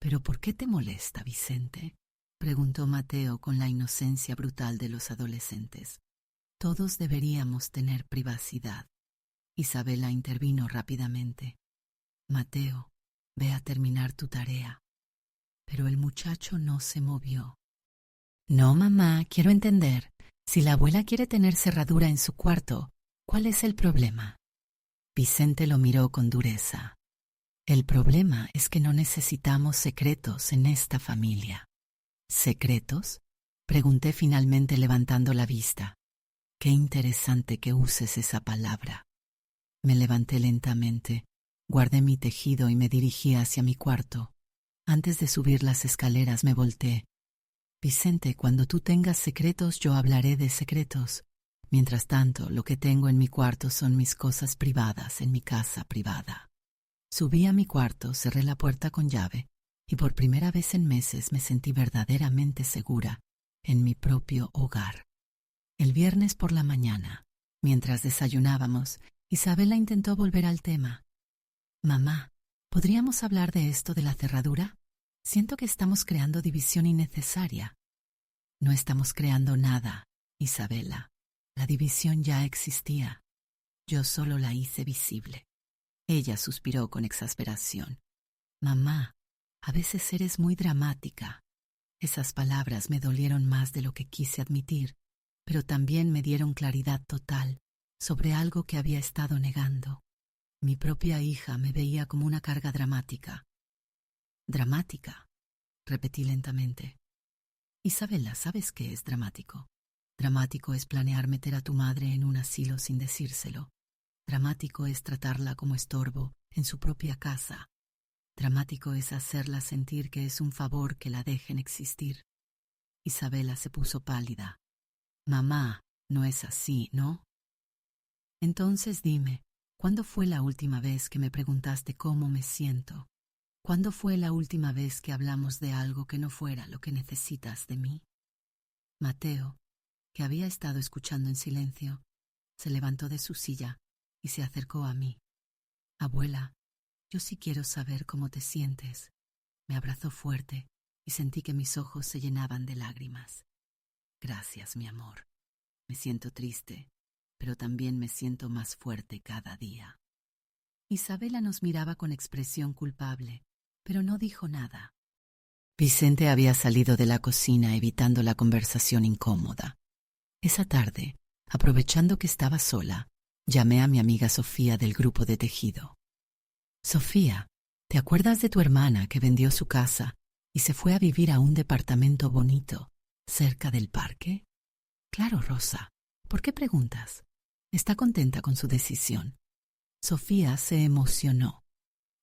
¿Pero por qué te molesta, Vicente?, preguntó Mateo con la inocencia brutal de los adolescentes. Todos deberíamos tener privacidad. Isabela intervino rápidamente. Mateo, ve a terminar tu tarea. Pero el muchacho no se movió. No, mamá, quiero entender. Si la abuela quiere tener cerradura en su cuarto, ¿cuál es el problema? Vicente lo miró con dureza. El problema es que no necesitamos secretos en esta familia. ¿Secretos?, pregunté finalmente levantando la vista. Qué interesante que uses esa palabra. Me levanté lentamente, guardé mi tejido y me dirigí hacia mi cuarto. Antes de subir las escaleras me volteé. Vicente, cuando tú tengas secretos, yo hablaré de secretos. Mientras tanto, lo que tengo en mi cuarto son mis cosas privadas en mi casa privada. Subí a mi cuarto, cerré la puerta con llave y por primera vez en meses me sentí verdaderamente segura en mi propio hogar. El viernes por la mañana, mientras desayunábamos, Isabela intentó volver al tema. Mamá, ¿podríamos hablar de esto de la cerradura? Siento que estamos creando división innecesaria. No estamos creando nada, Isabela. La división ya existía. Yo solo la hice visible. Ella suspiró con exasperación. Mamá, a veces eres muy dramática. Esas palabras me dolieron más de lo que quise admitir, pero también me dieron claridad total sobre algo que había estado negando. Mi propia hija me veía como una carga dramática. ¿Dramática?, repetí lentamente. Isabela, ¿sabes qué es dramático? Dramático es planear meter a tu madre en un asilo sin decírselo. Dramático es tratarla como estorbo en su propia casa. Dramático es hacerla sentir que es un favor que la dejen existir. Isabela se puso pálida. Mamá, no es así, ¿no? Entonces dime, ¿cuándo fue la última vez que me preguntaste cómo me siento? ¿Cuándo fue la última vez que hablamos de algo que no fuera lo que necesitas de mí? Mateo, que había estado escuchando en silencio, se levantó de su silla y se acercó a mí. Abuela, yo sí quiero saber cómo te sientes. Me abrazó fuerte y sentí que mis ojos se llenaban de lágrimas. Gracias, mi amor. Me siento triste, pero también me siento más fuerte cada día. Isabela nos miraba con expresión culpable, pero no dijo nada. Vicente había salido de la cocina evitando la conversación incómoda. Esa tarde, aprovechando que estaba sola, llamé a mi amiga Sofía del grupo de tejido. Sofía, ¿te acuerdas de tu hermana que vendió su casa y se fue a vivir a un departamento bonito, cerca del parque? Claro, Rosa. ¿Por qué preguntas? Está contenta con su decisión. Sofía se emocionó.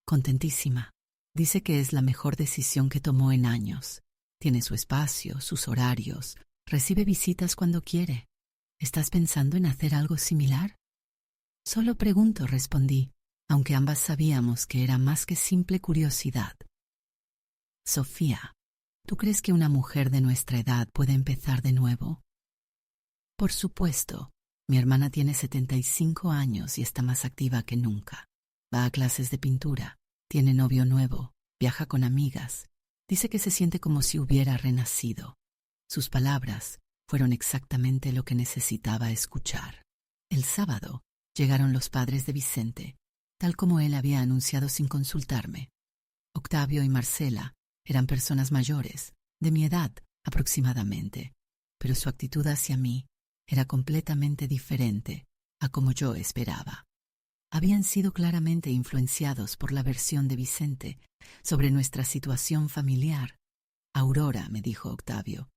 Contentísima. Dice que es la mejor decisión que tomó en años. Tiene su espacio, sus horarios, recibe visitas cuando quiere. ¿Estás pensando en hacer algo similar? Solo pregunto, respondí, aunque ambas sabíamos que era más que simple curiosidad. Sofía, ¿tú crees que una mujer de nuestra edad puede empezar de nuevo? Por supuesto. Mi hermana tiene 75 años y está más activa que nunca. Va a clases de pintura, tiene novio nuevo, viaja con amigas. Dice que se siente como si hubiera renacido. Sus palabras fueron exactamente lo que necesitaba escuchar. El sábado llegaron los padres de Vicente, tal como él había anunciado sin consultarme. Octavio y Marcela eran personas mayores, de mi edad aproximadamente, pero su actitud hacia mí era completamente diferente a como yo esperaba. habían sido claramente influenciados por la versión de Vicente sobre nuestra situación familiar. Aurora, me dijo Octavio,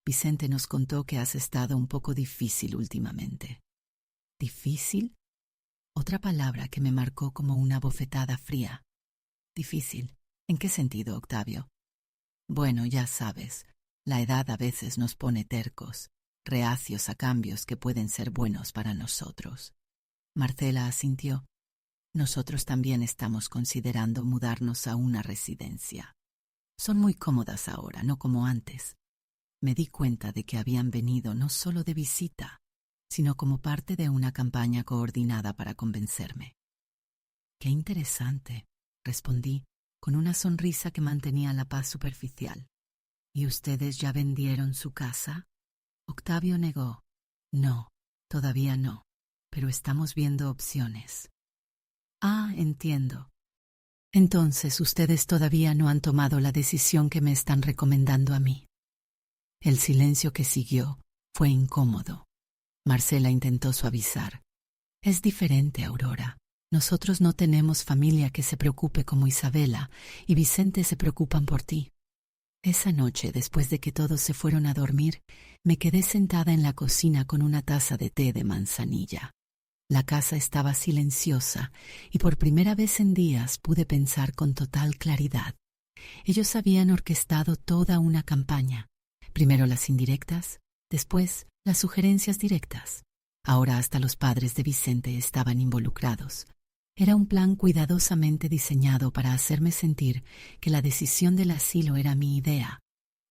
Vicente nos contó que has estado un poco difícil últimamente. ¿Difícil? Otra palabra que me marcó como una bofetada fría. Difícil. ¿En qué sentido, Octavio? Bueno, ya sabes, la edad a veces nos pone tercos, reacios a cambios que pueden ser buenos para nosotros. Marcela asintió. Nosotros también estamos considerando mudarnos a una residencia. Son muy cómodas ahora, no como antes. Me di cuenta de que habían venido no solo de visita, sino como parte de una campaña coordinada para convencerme. Qué interesante, respondí, con una sonrisa que mantenía la paz superficial. ¿Y ustedes ya vendieron su casa? Octavio negó. No, todavía no, pero estamos viendo opciones. Ah, entiendo. Entonces ustedes todavía no han tomado la decisión que me están recomendando a mí. El silencio que siguió fue incómodo. Marcela intentó suavizar. Es diferente, Aurora. Nosotros no tenemos familia que se preocupe como Isabela, y Vicente se preocupan por ti. Esa noche, después de que todos se fueron a dormir, me quedé sentada en la cocina con una taza de té de manzanilla. La casa estaba silenciosa y por primera vez en días pude pensar con total claridad. Ellos habían orquestado toda una campaña. Primero las indirectas, después las sugerencias directas. Ahora hasta los padres de Vicente estaban involucrados. Era un plan cuidadosamente diseñado para hacerme sentir que la decisión del asilo era mi idea.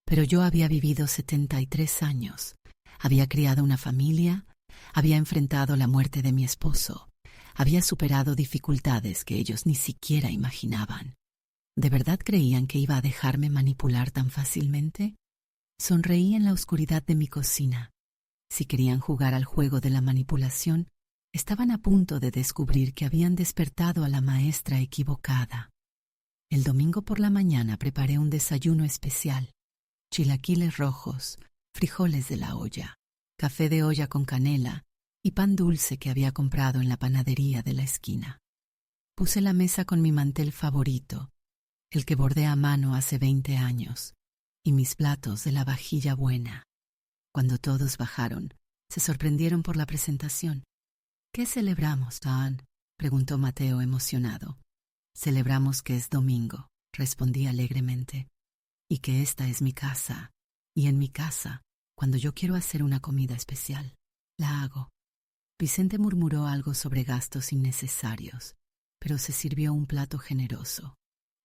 Pero yo había vivido 73 años, había criado una familia, había enfrentado la muerte de mi esposo, había superado dificultades que ellos ni siquiera imaginaban. ¿De verdad creían que iba a dejarme manipular tan fácilmente? Sonreí en la oscuridad de mi cocina. Si querían jugar al juego de la manipulación, estaban a punto de descubrir que habían despertado a la maestra equivocada. El domingo por la mañana preparé un desayuno especial: chilaquiles rojos, frijoles de la olla, café de olla con canela y pan dulce que había comprado en la panadería de la esquina. Puse la mesa con mi mantel favorito, el que bordé a mano hace 20 años, y mis platos de la vajilla buena. Cuando todos bajaron, se sorprendieron por la presentación. ¿Qué celebramos, Dan?, preguntó Mateo emocionado. Celebramos que es domingo, respondí alegremente, y que esta es mi casa, y en mi casa, cuando yo quiero hacer una comida especial, la hago. Vicente murmuró algo sobre gastos innecesarios, pero se sirvió un plato generoso.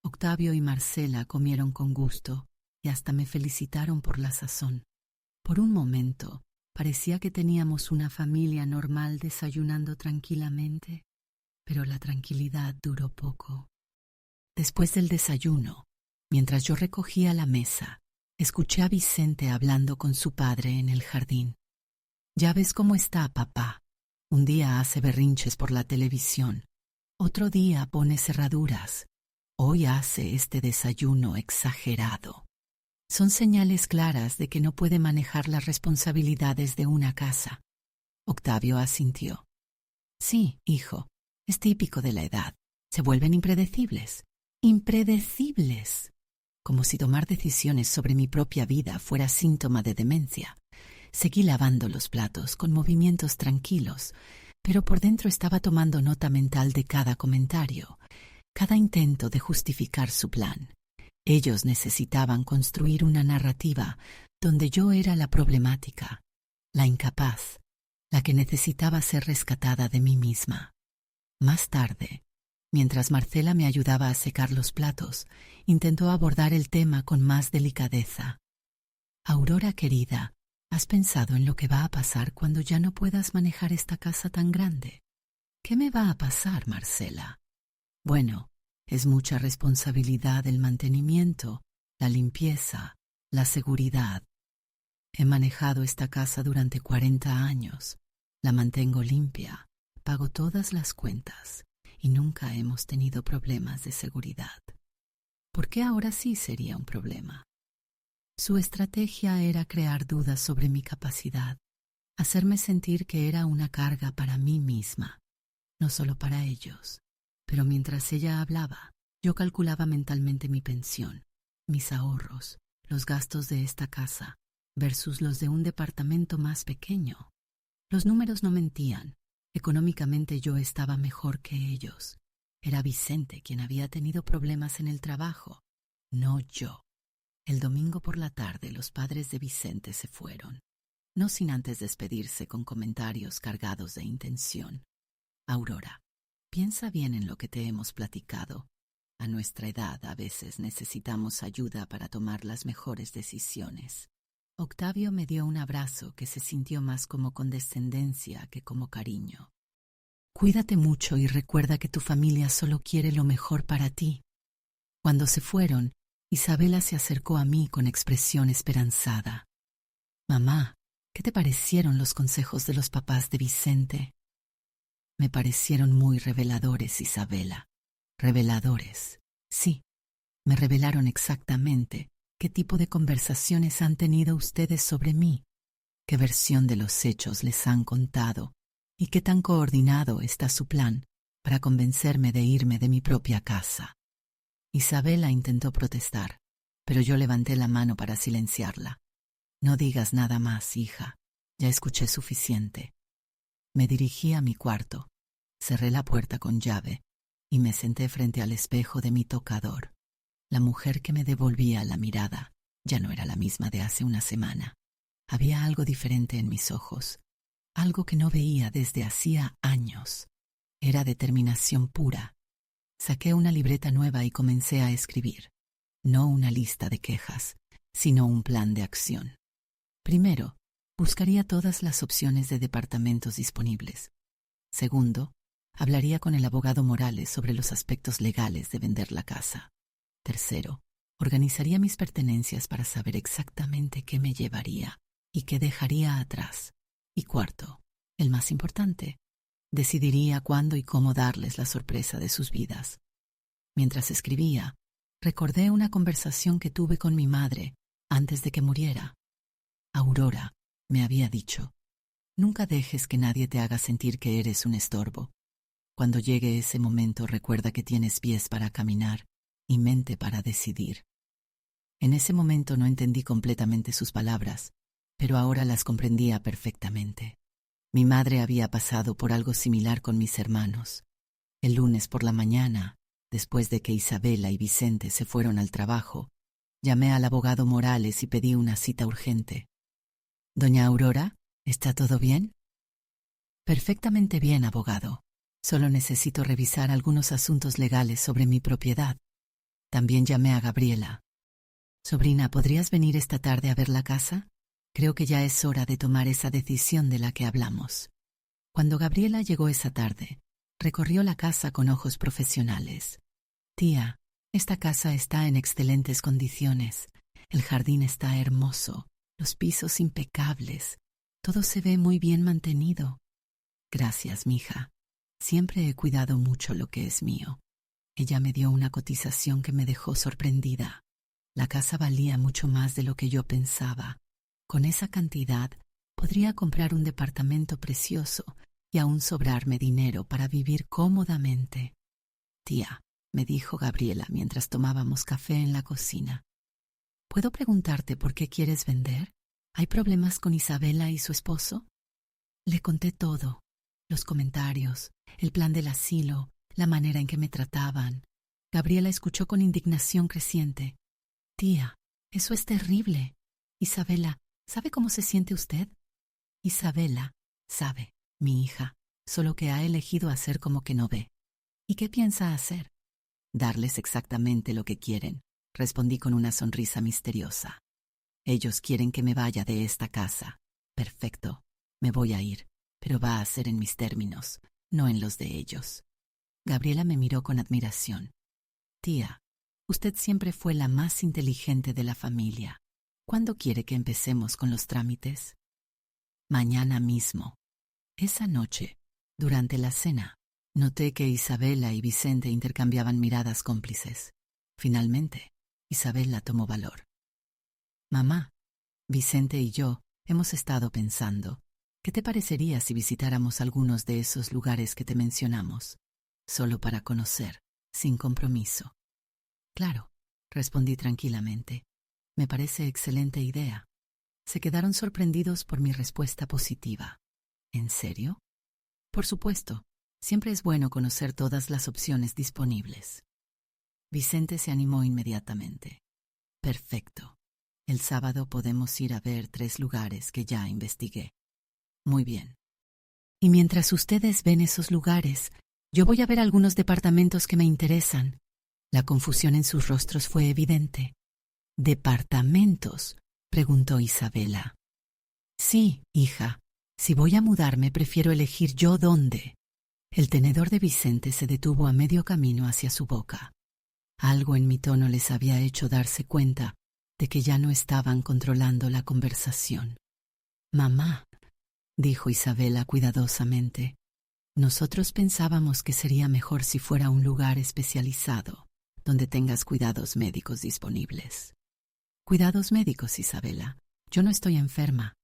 Octavio y Marcela comieron con gusto y hasta me felicitaron por la sazón. Por un momento, parecía que teníamos una familia normal desayunando tranquilamente, pero la tranquilidad duró poco. Después del desayuno, mientras yo recogía la mesa, escuché a Vicente hablando con su padre en el jardín. Ya ves cómo está, papá. Un día hace berrinches por la televisión, otro día pone cerraduras, hoy hace este desayuno exagerado. Son señales claras de que no puede manejar las responsabilidades de una casa. Octavio asintió. Sí, hijo, es típico de la edad. Se vuelven impredecibles. ¡Impredecibles! Como si tomar decisiones sobre mi propia vida fuera síntoma de demencia. Seguí lavando los platos con movimientos tranquilos, pero por dentro estaba tomando nota mental de cada comentario, cada intento de justificar su plan. Ellos necesitaban construir una narrativa donde yo era la problemática, la incapaz, la que necesitaba ser rescatada de mí misma. Más tarde, mientras Marcela me ayudaba a secar los platos, intentó abordar el tema con más delicadeza. Aurora querida, ¿has pensado en lo que va a pasar cuando ya no puedas manejar esta casa tan grande? ¿Qué me va a pasar, Marcela? Bueno, es mucha responsabilidad el mantenimiento, la limpieza, la seguridad. He manejado esta casa durante 40 años, la mantengo limpia, pago todas las cuentas y nunca hemos tenido problemas de seguridad. ¿Por qué ahora sí sería un problema? Su estrategia era crear dudas sobre mi capacidad, hacerme sentir que era una carga para mí misma. no solo para ellos. Pero mientras ella hablaba, yo calculaba mentalmente mi pensión, mis ahorros, los gastos de esta casa, versus los de un departamento más pequeño. Los números no mentían. Económicamente yo estaba mejor que ellos. Era Vicente quien había tenido problemas en el trabajo, no yo. El domingo por la tarde los padres de Vicente se fueron, no sin antes despedirse con comentarios cargados de intención. Aurora, piensa bien en lo que te hemos platicado. A nuestra edad a veces necesitamos ayuda para tomar las mejores decisiones. Octavio me dio un abrazo que se sintió más como condescendencia que como cariño. Cuídate mucho y recuerda que tu familia solo quiere lo mejor para ti. Cuando se fueron, Isabela se acercó a mí con expresión esperanzada. Mamá, ¿qué te parecieron los consejos de los papás de Vicente? Me parecieron muy reveladores, Isabela. Reveladores. Sí, me revelaron exactamente qué tipo de conversaciones han tenido ustedes sobre mí, qué versión de los hechos les han contado y qué tan coordinado está su plan para convencerme de irme de mi propia casa. Isabela intentó protestar, pero yo levanté la mano para silenciarla. No digas nada más, hija. Ya escuché suficiente. Me dirigí a mi cuarto, cerré la puerta con llave y me senté frente al espejo de mi tocador. La mujer que me devolvía la mirada ya no era la misma de hace una semana. Había algo diferente en mis ojos, algo que no veía desde hacía años. Era determinación pura. Saqué una libreta nueva y comencé a escribir. No una lista de quejas, sino un plan de acción. Primero, buscaría todas las opciones de departamentos disponibles. Segundo, hablaría con el abogado Morales sobre los aspectos legales de vender la casa. Tercero, organizaría mis pertenencias para saber exactamente qué me llevaría y qué dejaría atrás. Y cuarto, el más importante, decidiría cuándo y cómo darles la sorpresa de sus vidas. Mientras escribía, recordé una conversación que tuve con mi madre antes de que muriera. Aurora, me había dicho, nunca dejes que nadie te haga sentir que eres un estorbo. Cuando llegue ese momento, recuerda que tienes pies para caminar y mente para decidir. En ese momento no entendí completamente sus palabras, pero ahora las comprendía perfectamente. Mi madre había pasado por algo similar con mis hermanos. El lunes por la mañana, después de que Isabela y Vicente se fueron al trabajo, llamé al abogado Morales y pedí una cita urgente. «Doña Aurora, ¿está todo bien?» «Perfectamente bien, abogado. Solo necesito revisar algunos asuntos legales sobre mi propiedad». También llamé a Gabriela. «Sobrina, ¿podrías venir esta tarde a ver la casa? Creo que ya es hora de tomar esa decisión de la que hablamos». Cuando Gabriela llegó esa tarde, recorrió la casa con ojos profesionales. «Tía, esta casa está en excelentes condiciones. El jardín está hermoso, los pisos impecables. Todo se ve muy bien mantenido». «Gracias, mija. Siempre he cuidado mucho lo que es mío». Ella me dio una cotización que me dejó sorprendida. La casa valía mucho más de lo que yo pensaba. Con esa cantidad podría comprar un departamento precioso y aún sobrarme dinero para vivir cómodamente. «Tía», me dijo Gabriela mientras tomábamos café en la cocina, ¿puedo preguntarte por qué quieres vender? ¿Hay problemas con Isabela y su esposo? Le conté todo, los comentarios, el plan del asilo, la manera en que me trataban. Gabriela escuchó con indignación creciente. «Tía, eso es terrible. Isabela, ¿sabe cómo se siente usted?» «Isabela sabe, mi hija, solo que ha elegido hacer como que no ve». «¿Y qué piensa hacer?» «Darles exactamente lo que quieren», respondí con una sonrisa misteriosa. «Ellos quieren que me vaya de esta casa. Perfecto, me voy a ir, pero va a ser en mis términos, no en los de ellos». Gabriela me miró con admiración. «Tía, usted siempre fue la más inteligente de la familia. ¿Cuándo quiere que empecemos con los trámites?» «Mañana mismo». Esa noche, durante la cena, noté que Isabela y Vicente intercambiaban miradas cómplices. Finalmente, Isabela tomó valor. «Mamá, Vicente y yo hemos estado pensando. ¿Qué te parecería si visitáramos algunos de esos lugares que te mencionamos, solo para conocer, sin compromiso? Claro, respondí tranquilamente. Me parece excelente idea. Se quedaron sorprendidos por mi respuesta positiva. ¿En serio? Por supuesto, siempre es bueno conocer todas las opciones disponibles. Vicente se animó inmediatamente. Perfecto. El sábado podemos ir a ver 3 lugares que ya investigué. Muy bien. Y mientras ustedes ven esos lugares, yo voy a ver algunos departamentos que me interesan. La confusión en sus rostros fue evidente. ¿Departamentos?, preguntó Isabela. Sí, hija. Si voy a mudarme, prefiero elegir yo dónde. El tenedor de Vicente se detuvo a medio camino hacia su boca. Algo en mi tono les había hecho darse cuenta de que ya no estaban controlando la conversación. Mamá, dijo Isabela cuidadosamente, nosotros pensábamos que sería mejor si fuera un lugar especializado, donde tengas cuidados médicos disponibles. Cuidados médicos, Isabela. Yo no estoy enferma.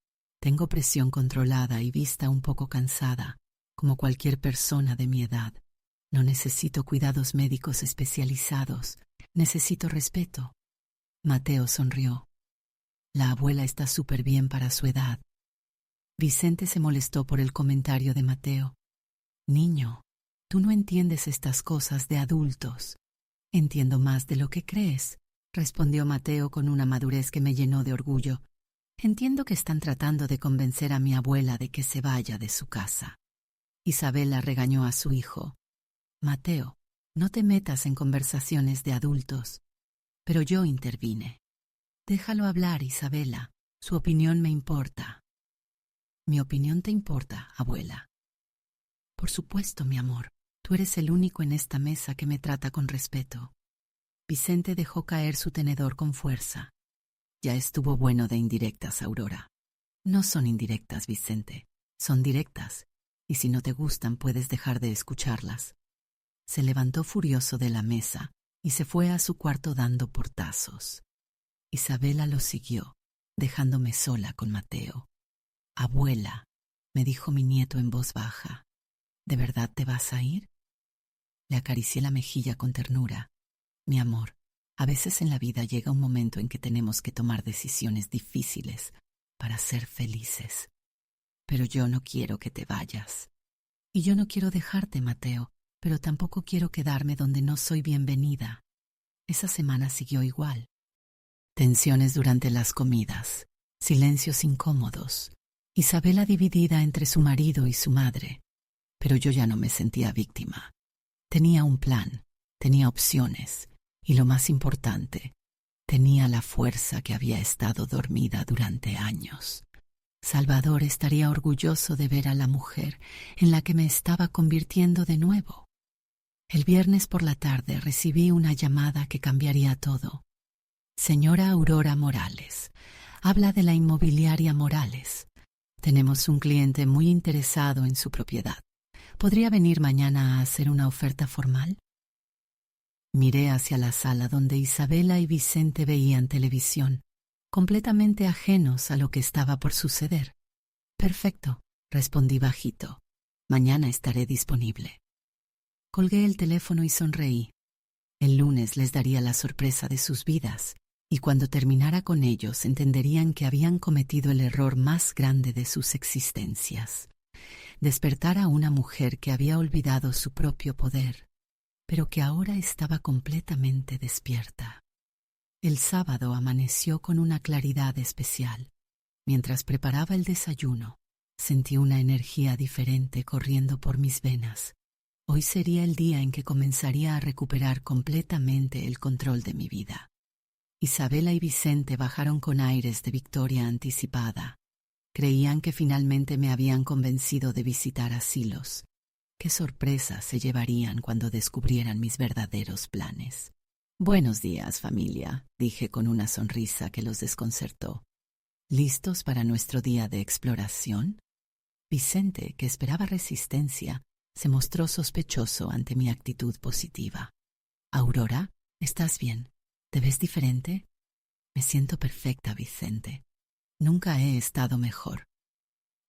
Tengo presión controlada y vista un poco cansada, como cualquier persona de mi edad. No necesito cuidados médicos especializados. Necesito respeto. Mateo sonrió. La abuela está súper bien para su edad. Vicente se molestó por el comentario de Mateo. Niño, tú no entiendes estas cosas de adultos. Entiendo más de lo que crees, respondió Mateo con una madurez que me llenó de orgullo. Entiendo que están tratando de convencer a mi abuela de que se vaya de su casa. Isabela regañó a su hijo. Mateo, no te metas en conversaciones de adultos. Pero yo intervine. Déjalo hablar, Isabela. Su opinión me importa. ¿Mi opinión te importa, abuela? Por supuesto, mi amor. Tú eres el único en esta mesa que me trata con respeto. Vicente dejó caer su tenedor con fuerza. Ya estuvo bueno de indirectas, Aurora. No son indirectas, Vicente. Son directas. Y si no te gustan, puedes dejar de escucharlas. Se levantó furioso de la mesa y se fue a su cuarto dando portazos. Isabela lo siguió, dejándome sola con Mateo. Abuela, me dijo mi nieto en voz baja, ¿de verdad te vas a ir? Le acaricié la mejilla con ternura. Mi amor, a veces en la vida llega un momento en que tenemos que tomar decisiones difíciles para ser felices. Pero yo no quiero que te vayas. Y yo no quiero dejarte, Mateo, pero tampoco quiero quedarme donde no soy bienvenida. Esa semana siguió igual. Tensiones durante las comidas, silencios incómodos, Isabela dividida entre su marido y su madre. Pero yo ya no me sentía víctima. Tenía un plan, tenía opciones, y lo más importante, tenía la fuerza que había estado dormida durante años. Salvador estaría orgulloso de ver a la mujer en la que me estaba convirtiendo de nuevo. El viernes por la tarde recibí una llamada que cambiaría todo. Señora Aurora Morales, habla de la inmobiliaria Morales. Tenemos un cliente muy interesado en su propiedad. ¿Podría venir mañana a hacer una oferta formal? Miré hacia la sala donde Isabela y Vicente veían televisión, completamente ajenos a lo que estaba por suceder. Perfecto, respondí bajito. Mañana estaré disponible. Colgué el teléfono y sonreí. El lunes les daría la sorpresa de sus vidas, y cuando terminara con ellos entenderían que habían cometido el error más grande de sus existencias. Despertar a una mujer que había olvidado su propio poder, pero que ahora estaba completamente despierta. El sábado amaneció con una claridad especial. Mientras preparaba el desayuno, sentí una energía diferente corriendo por mis venas. Hoy sería el día en que comenzaría a recuperar completamente el control de mi vida. Isabela y Vicente bajaron con aires de victoria anticipada. Creían que finalmente me habían convencido de visitar asilos. Qué sorpresa se llevarían cuando descubrieran mis verdaderos planes. Buenos días, familia, dije con una sonrisa que los desconcertó. ¿Listos para nuestro día de exploración? Vicente, que esperaba resistencia, se mostró sospechoso ante mi actitud positiva. Aurora, ¿estás bien? ¿Te ves diferente? Me siento perfecta, Vicente. Nunca he estado mejor.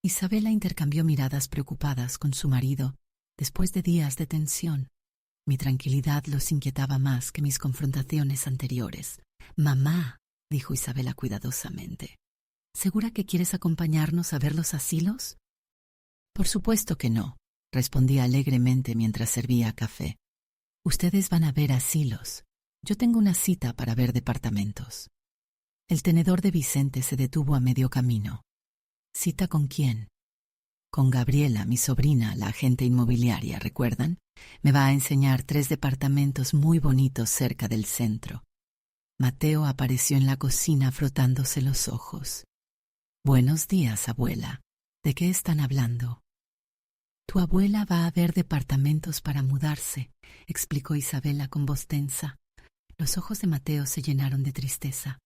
Isabela intercambió miradas preocupadas con su marido después de días de tensión. Mi tranquilidad los inquietaba más que mis confrontaciones anteriores. «Mamá», dijo Isabela cuidadosamente, ¿segura que quieres acompañarnos a ver los asilos? Por supuesto que no, respondí alegremente mientras servía café. Ustedes van a ver asilos. Yo tengo una cita para ver departamentos. El tenedor de Vicente se detuvo a medio camino. ¿Cita con quién? Con Gabriela, mi sobrina, la agente inmobiliaria, ¿recuerdan? Me va a enseñar 3 departamentos muy bonitos cerca del centro. Mateo apareció en la cocina frotándose los ojos. Buenos días, abuela. ¿De qué están hablando? Tu abuela va a ver departamentos para mudarse, explicó Isabela con voz tensa. Los ojos de Mateo se llenaron de tristeza.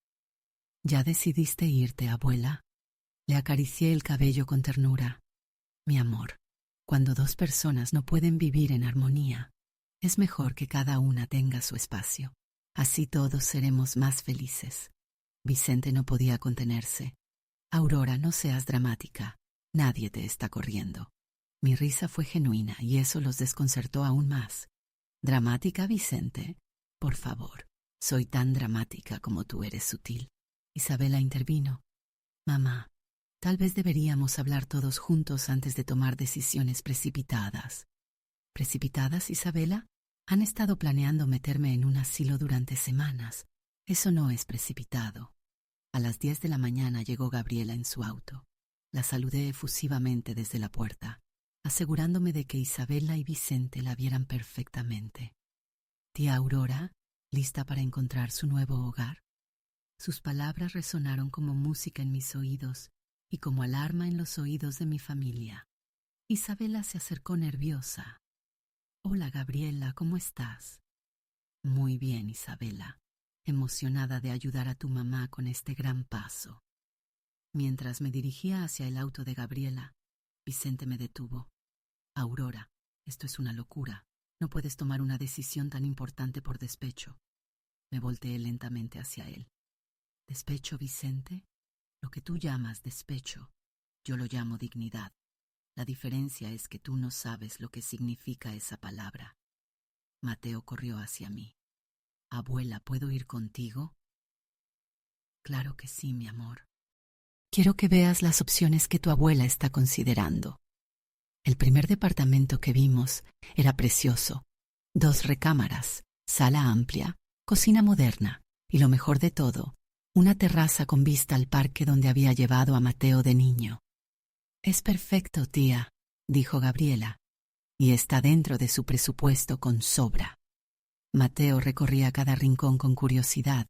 ¿Ya decidiste irte, abuela? Le acaricié el cabello con ternura. Mi amor, cuando 2 personas no pueden vivir en armonía, es mejor que cada una tenga su espacio. Así todos seremos más felices. Vicente no podía contenerse. Aurora, no seas dramática. Nadie te está corriendo. Mi risa fue genuina y eso los desconcertó aún más. ¿Dramática, Vicente? Por favor, soy tan dramática como tú eres sutil. Isabela intervino. Mamá, tal vez deberíamos hablar todos juntos antes de tomar decisiones precipitadas. ¿Precipitadas, Isabela? Han estado planeando meterme en un asilo durante semanas. Eso no es precipitado. A las 10 de la mañana llegó Gabriela en su auto. La saludé efusivamente desde la puerta, asegurándome de que Isabela y Vicente la vieran perfectamente. Tía Aurora, ¿lista para encontrar su nuevo hogar? Sus palabras resonaron como música en mis oídos y como alarma en los oídos de mi familia. Isabela se acercó nerviosa. Hola, Gabriela, ¿cómo estás? Muy bien, Isabela, emocionada de ayudar a tu mamá con este gran paso. Mientras me dirigía hacia el auto de Gabriela, Vicente me detuvo. Aurora, esto es una locura. No puedes tomar una decisión tan importante por despecho. Me volteé lentamente hacia él. ¿Despecho, Vicente? Lo que tú llamas despecho, yo lo llamo dignidad. La diferencia es que tú no sabes lo que significa esa palabra. Mateo corrió hacia mí. Abuela, ¿puedo ir contigo? Claro que sí, mi amor. Quiero que veas las opciones que tu abuela está considerando. El primer departamento que vimos era precioso. 2 recámaras, sala amplia, cocina moderna y lo mejor de todo, una terraza con vista al parque donde había llevado a Mateo de niño. Es perfecto, tía, dijo Gabriela, y está dentro de su presupuesto con sobra. Mateo recorría cada rincón con curiosidad.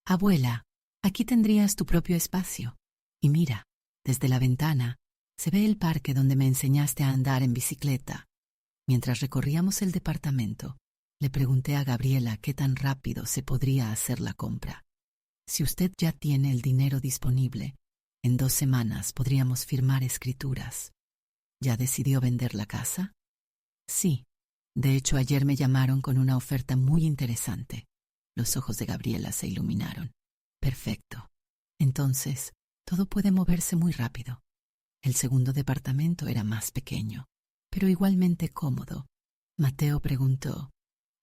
Abuela, aquí tendrías tu propio espacio. Y mira, desde la ventana se ve el parque donde me enseñaste a andar en bicicleta. Mientras recorríamos el departamento, le pregunté a Gabriela qué tan rápido se podría hacer la compra. Si usted ya tiene el dinero disponible, en 2 semanas podríamos firmar escrituras. ¿Ya decidió vender la casa? Sí. De hecho, ayer me llamaron con una oferta muy interesante. Los ojos de Gabriela se iluminaron. Perfecto. Entonces, todo puede moverse muy rápido. El segundo departamento era más pequeño, pero igualmente cómodo. Mateo preguntó,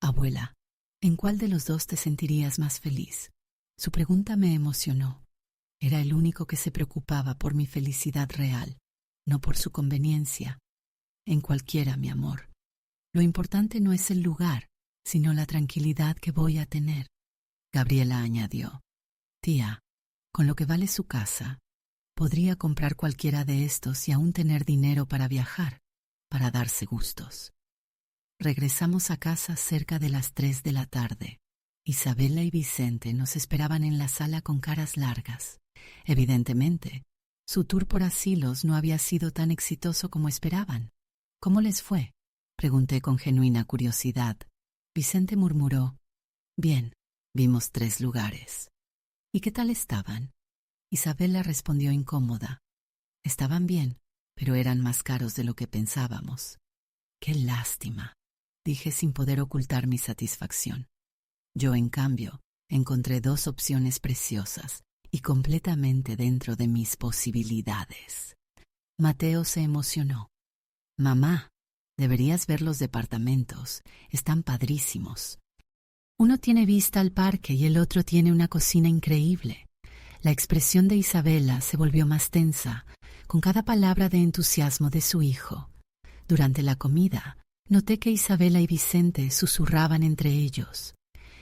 Abuela, ¿en cuál de los 2 te sentirías más feliz? Su pregunta me emocionó. Era el único que se preocupaba por mi felicidad real, no por su conveniencia. En cualquiera, mi amor. Lo importante no es el lugar, sino la tranquilidad que voy a tener. Gabriela añadió, Tía, con lo que vale su casa, podría comprar cualquiera de estos y aún tener dinero para viajar, para darse gustos. Regresamos a casa cerca de las 3 de la tarde. Isabela y Vicente nos esperaban en la sala con caras largas. Evidentemente, su tour por asilos no había sido tan exitoso como esperaban. ¿Cómo les fue? Pregunté con genuina curiosidad. Vicente murmuró, Bien, vimos 3 lugares. ¿Y qué tal estaban? Isabela respondió incómoda. Estaban bien, pero eran más caros de lo que pensábamos. ¡Qué lástima!, dije sin poder ocultar mi satisfacción. Yo, en cambio, encontré 2 opciones preciosas y completamente dentro de mis posibilidades. Mateo se emocionó. Mamá, deberías ver los departamentos. Están padrísimos. Uno tiene vista al parque y el otro tiene una cocina increíble. La expresión de Isabela se volvió más tensa, con cada palabra de entusiasmo de su hijo. Durante la comida, noté que Isabela y Vicente susurraban entre ellos.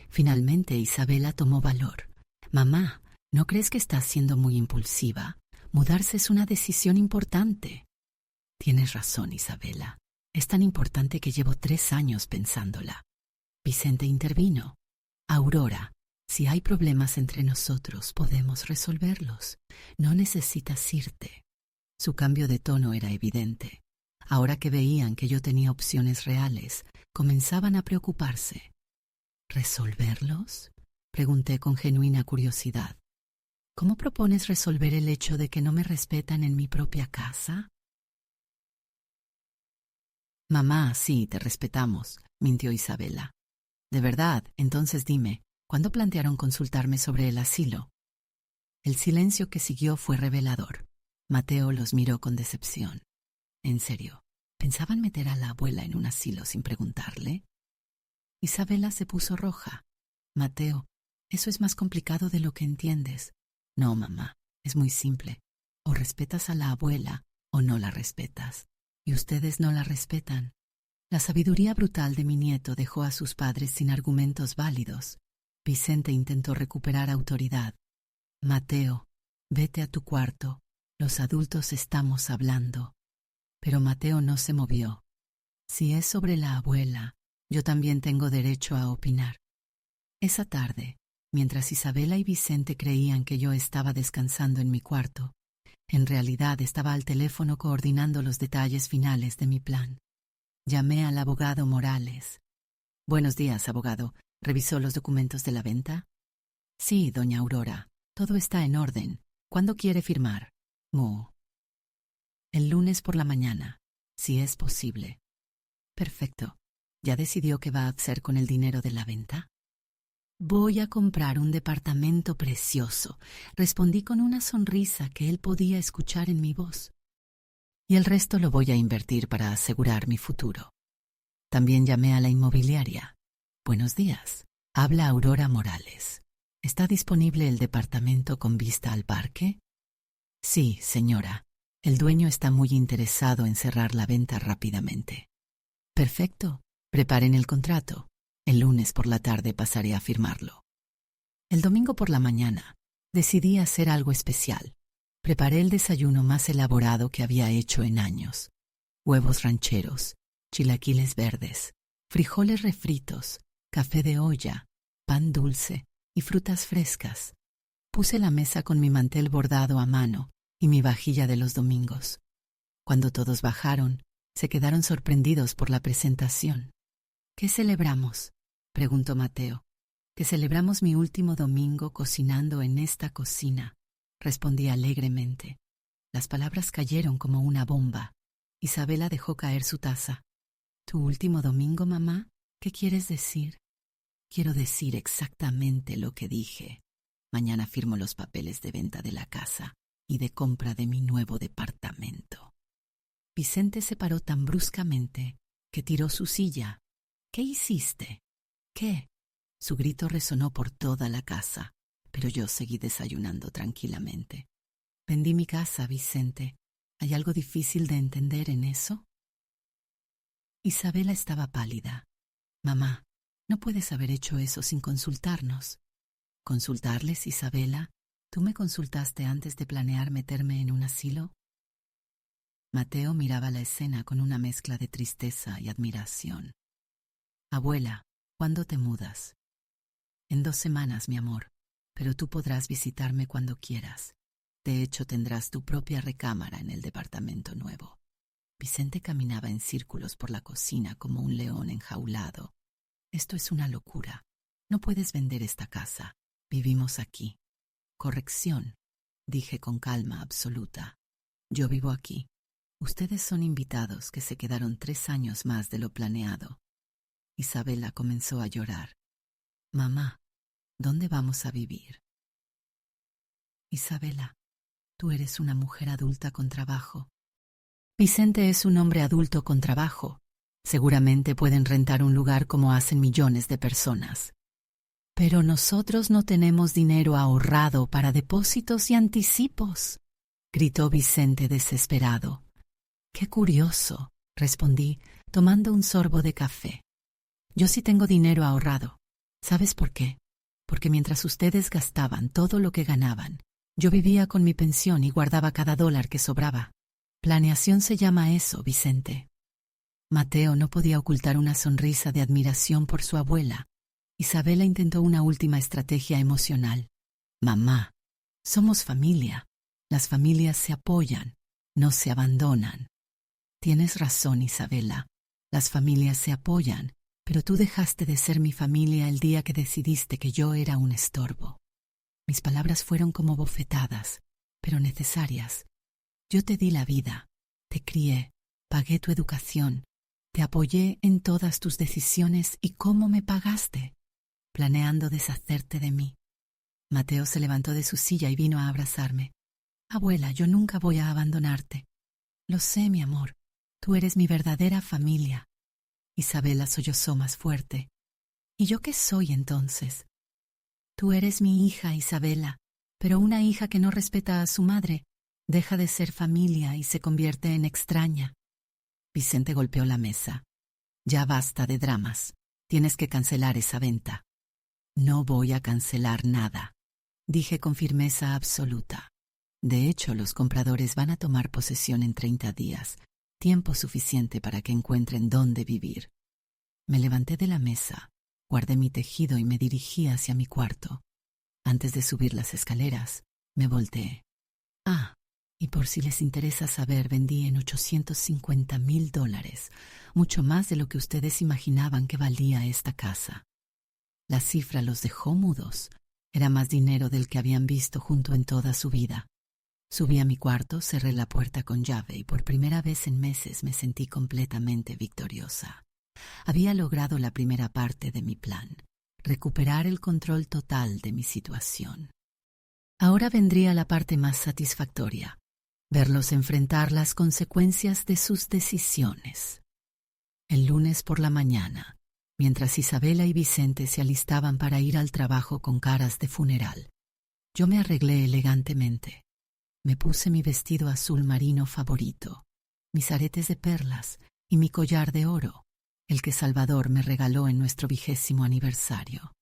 Finalmente Isabela tomó valor. Mamá, ¿no crees que estás siendo muy impulsiva? Mudarse es una decisión importante. Tienes razón, Isabela. Es tan importante que llevo 3 años pensándola. Vicente intervino. Aurora, si hay problemas entre nosotros, podemos resolverlos. No necesitas irte. Su cambio de tono era evidente. Ahora que veían que yo tenía opciones reales, comenzaban a preocuparse. ¿Resolverlos? Pregunté con genuina curiosidad. ¿Cómo propones resolver el hecho de que no me respetan en mi propia casa? Mamá, sí, te respetamos, mintió Isabela. De verdad, entonces dime, ¿cuándo plantearon consultarme sobre el asilo? El silencio que siguió fue revelador. Mateo los miró con decepción. En serio, ¿pensaban meter a la abuela en un asilo sin preguntarle? Isabela se puso roja. Mateo, eso es más complicado de lo que entiendes. No, mamá, es muy simple. O respetas a la abuela o no la respetas. Y ustedes no la respetan. La sabiduría brutal de mi nieto dejó a sus padres sin argumentos válidos. Vicente intentó recuperar autoridad. Mateo, vete a tu cuarto. Los adultos estamos hablando. Pero Mateo no se movió. Si es sobre la abuela, yo también tengo derecho a opinar. Esa tarde, mientras Isabela y Vicente creían que yo estaba descansando en mi cuarto, en realidad estaba al teléfono coordinando los detalles finales de mi plan. Llamé al abogado Morales. Buenos días, abogado. ¿Revisó los documentos de la venta? Sí, doña Aurora. Todo está en orden. ¿Cuándo quiere firmar? El lunes por la mañana, si es posible. Perfecto. ¿Ya decidió qué va a hacer con el dinero de la venta? Voy a comprar un departamento precioso, respondí con una sonrisa que él podía escuchar en mi voz. Y el resto lo voy a invertir para asegurar mi futuro. También llamé a la inmobiliaria. Buenos días. Habla Aurora Morales. ¿Está disponible el departamento con vista al parque? Sí, señora. El dueño está muy interesado en cerrar la venta rápidamente. Perfecto. Preparen el contrato. El lunes por la tarde pasaré a firmarlo. El domingo por la mañana decidí hacer algo especial. Preparé el desayuno más elaborado que había hecho en años. Huevos rancheros, chilaquiles verdes, frijoles refritos, café de olla, pan dulce y frutas frescas. Puse la mesa con mi mantel bordado a mano y mi vajilla de los domingos. Cuando todos bajaron, se quedaron sorprendidos por la presentación. ¿Qué celebramos?, preguntó Mateo. Que celebramos mi último domingo cocinando en esta cocina, respondí alegremente. Las palabras cayeron como una bomba. Isabela dejó caer su taza. ¿Tu último domingo, mamá? ¿Qué quieres decir? Quiero decir exactamente lo que dije. Mañana firmo los papeles de venta de la casa y de compra de mi nuevo departamento. Vicente se paró tan bruscamente que tiró su silla. ¿Qué hiciste? ¿Qué? Su grito resonó por toda la casa, pero yo seguí desayunando tranquilamente. Vendí mi casa, Vicente. ¿Hay algo difícil de entender en eso? Isabela estaba pálida. Mamá, no puedes haber hecho eso sin consultarnos. ¿Consultarles, Isabela? ¿Tú me consultaste antes de planear meterme en un asilo? Mateo miraba la escena con una mezcla de tristeza y admiración. Abuela, ¿cuándo te mudas? En 2 semanas, mi amor, pero tú podrás visitarme cuando quieras. De hecho, tendrás tu propia recámara en el departamento nuevo. Vicente caminaba en círculos por la cocina como un león enjaulado. Esto es una locura. No puedes vender esta casa. Vivimos aquí. Corrección, dije con calma absoluta. Yo vivo aquí. Ustedes son invitados que se quedaron 3 años más de lo planeado. Isabela comenzó a llorar. Mamá, ¿dónde vamos a vivir? Isabela, tú eres una mujer adulta con trabajo. Vicente es un hombre adulto con trabajo. Seguramente pueden rentar un lugar como hacen millones de personas. Pero nosotros no tenemos dinero ahorrado para depósitos y anticipos, gritó Vicente desesperado. Qué curioso, respondí, tomando un sorbo de café. Yo sí tengo dinero ahorrado. ¿Sabes por qué? Porque mientras ustedes gastaban todo lo que ganaban, yo vivía con mi pensión y guardaba cada dólar que sobraba. Planeación se llama eso, Vicente. Mateo no podía ocultar una sonrisa de admiración por su abuela. Isabela intentó una última estrategia emocional. Mamá, somos familia. Las familias se apoyan, no se abandonan. Tienes razón, Isabela. Las familias se apoyan, pero tú dejaste de ser mi familia el día que decidiste que yo era un estorbo. Mis palabras fueron como bofetadas, pero necesarias. Yo te di la vida, te crié, pagué tu educación, te apoyé en todas tus decisiones y ¿cómo me pagaste? Planeando deshacerte de mí. Mateo se levantó de su silla y vino a abrazarme. Abuela, yo nunca voy a abandonarte. Lo sé, mi amor, tú eres mi verdadera familia. Isabela sollozó más fuerte. ¿Y yo qué soy entonces? Tú eres mi hija, Isabela, pero una hija que no respeta a su madre, deja de ser familia y se convierte en extraña. Vicente golpeó la mesa. Ya basta de dramas. Tienes que cancelar esa venta. No voy a cancelar nada, dije con firmeza absoluta. De hecho, los compradores van a tomar posesión en 30 días, tiempo suficiente para que encuentren dónde vivir. Me levanté de la mesa, guardé mi tejido y me dirigí hacia mi cuarto. Antes de subir las escaleras, me volteé. Y por si les interesa saber, vendí en $850,000, mucho más de lo que ustedes imaginaban que valía esta casa. La cifra los dejó mudos. Era más dinero del que habían visto junto en toda su vida. Subí a mi cuarto, cerré la puerta con llave y por primera vez en meses me sentí completamente victoriosa. Había logrado la primera parte de mi plan, recuperar el control total de mi situación. Ahora vendría la parte más satisfactoria, verlos enfrentar las consecuencias de sus decisiones. El lunes por la mañana, mientras Isabela y Vicente se alistaban para ir al trabajo con caras de funeral, yo me arreglé elegantemente. Me puse mi vestido azul marino favorito, mis aretes de perlas y mi collar de oro, el que Salvador me regaló en nuestro 20º aniversario.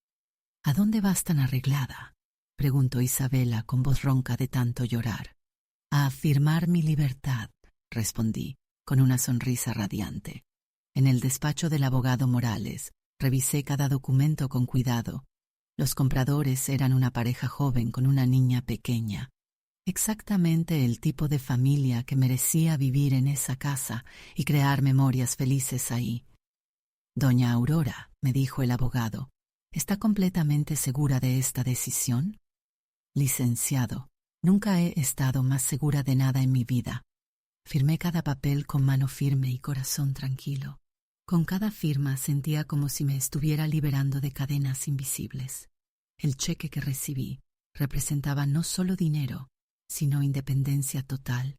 ¿A dónde vas tan arreglada?, preguntó Isabela con voz ronca de tanto llorar. A afirmar mi libertad, respondí, con una sonrisa radiante. En el despacho del abogado Morales, revisé cada documento con cuidado. Los compradores eran una pareja joven con una niña pequeña. Exactamente el tipo de familia que merecía vivir en esa casa y crear memorias felices ahí. Doña Aurora, me dijo el abogado, ¿está completamente segura de esta decisión? Licenciado, nunca he estado más segura de nada en mi vida. Firmé cada papel con mano firme y corazón tranquilo. Con cada firma sentía como si me estuviera liberando de cadenas invisibles. El cheque que recibí representaba no solo dinero, sino independencia total,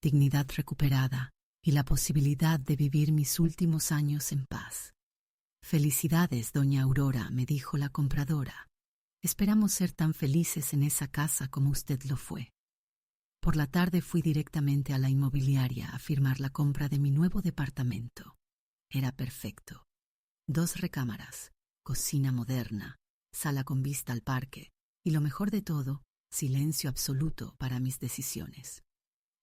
dignidad recuperada y la posibilidad de vivir mis últimos años en paz. Felicidades, doña Aurora, me dijo la compradora. Esperamos ser tan felices en esa casa como usted lo fue. Por la tarde fui directamente a la inmobiliaria a firmar la compra de mi nuevo departamento. Era perfecto. 2 recámaras, cocina moderna, sala con vista al parque y lo mejor de todo, silencio absoluto para mis decisiones.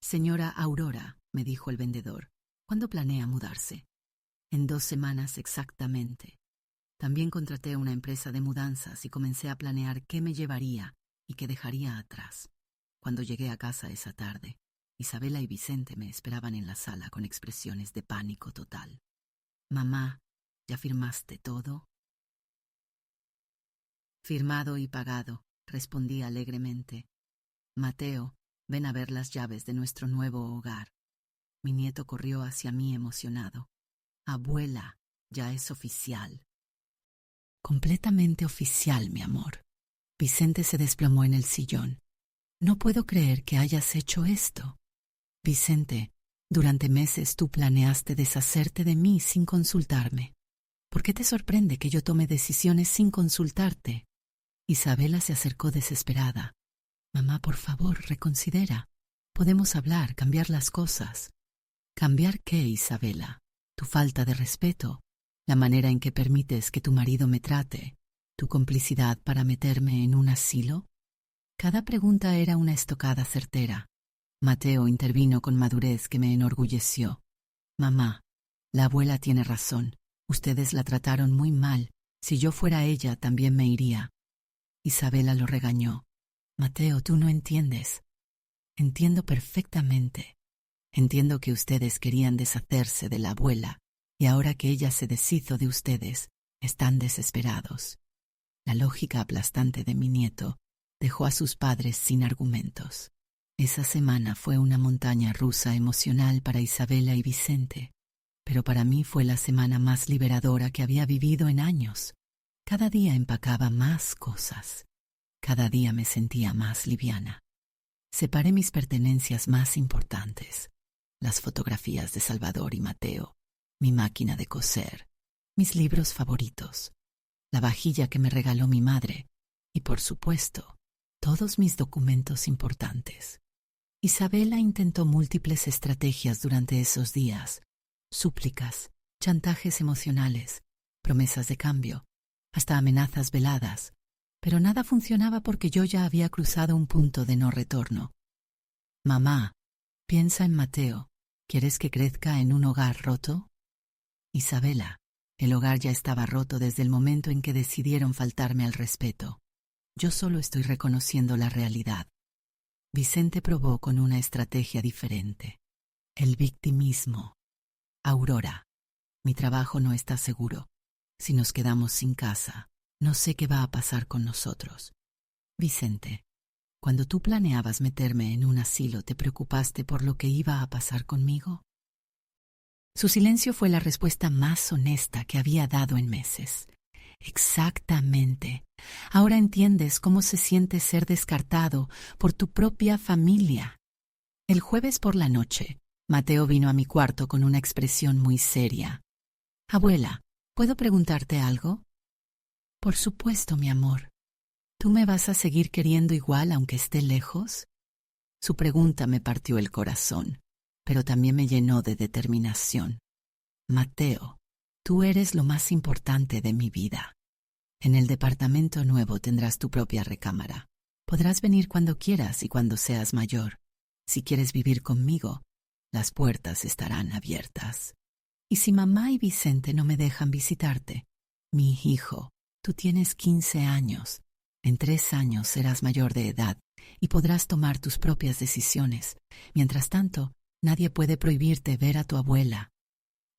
Señora Aurora, me dijo el vendedor, ¿cuándo planea mudarse? En 2 semanas exactamente. También contraté una empresa de mudanzas y comencé a planear qué me llevaría y qué dejaría atrás. Cuando llegué a casa esa tarde, Isabela y Vicente me esperaban en la sala con expresiones de pánico total. Mamá, ¿ya firmaste todo? Firmado y pagado, respondí alegremente. Mateo, ven a ver las llaves de nuestro nuevo hogar. Mi nieto corrió hacia mí emocionado. Abuela, ya es oficial. Completamente oficial, mi amor. Vicente se desplomó en el sillón. No puedo creer que hayas hecho esto. Vicente, Durante meses tú planeaste deshacerte de mí sin consultarme. ¿Por qué te sorprende que yo tome decisiones sin consultarte? Isabela se acercó desesperada. Mamá, por favor, reconsidera. Podemos hablar, cambiar las cosas. ¿Cambiar qué, Isabela? Tu falta de respeto, la manera en que permites que tu marido me trate, tu complicidad para meterme en un asilo. Cada pregunta era una estocada certera. Mateo intervino con madurez que me enorgulleció. Mamá, la abuela tiene razón. Ustedes la trataron muy mal. Si yo fuera ella, también me iría. Isabela lo regañó. Mateo, tú no entiendes. Entiendo perfectamente. Entiendo que ustedes querían deshacerse de la abuela, y ahora que ella se deshizo de ustedes, están desesperados. La lógica aplastante de mi nieto dejó a sus padres sin argumentos. Esa semana fue una montaña rusa emocional para Isabela y Vicente, pero para mí fue la semana más liberadora que había vivido en años. Cada día empacaba más cosas. Cada día me sentía más liviana. Separé mis pertenencias más importantes, las fotografías de Salvador y Mateo, mi máquina de coser, mis libros favoritos, la vajilla que me regaló mi madre y, por supuesto, todos mis documentos importantes. Isabela intentó múltiples estrategias durante esos días, súplicas, chantajes emocionales, promesas de cambio, hasta amenazas veladas, pero nada funcionaba porque yo ya había cruzado un punto de no retorno. Mamá, piensa en Mateo. ¿Quieres que crezca en un hogar roto? Isabela, el hogar ya estaba roto desde el momento en que decidieron faltarme al respeto. Yo solo estoy reconociendo la realidad. Vicente probó con una estrategia diferente. El victimismo. Aurora, mi trabajo no está seguro. Si nos quedamos sin casa, no sé qué va a pasar con nosotros. Vicente, cuando tú planeabas meterme en un asilo, ¿te preocupaste por lo que iba a pasar conmigo? Su silencio fue la respuesta más honesta que había dado en meses. Exactamente. Ahora entiendes cómo se siente ser descartado por tu propia familia. El jueves por la noche, Mateo vino a mi cuarto con una expresión muy seria. Abuela, ¿puedo preguntarte algo? Por supuesto, mi amor. ¿Tú me vas a seguir queriendo igual aunque esté lejos? Su pregunta me partió el corazón, pero también me llenó de determinación. Mateo, tú eres lo más importante de mi vida. En el departamento nuevo tendrás tu propia recámara. Podrás venir cuando quieras y cuando seas mayor. Si quieres vivir conmigo, las puertas estarán abiertas. Y si mamá y Vicente no me dejan visitarte, mi hijo, tú tienes 15 años. En 3 años serás mayor de edad y podrás tomar tus propias decisiones. Mientras tanto, nadie puede prohibirte ver a tu abuela.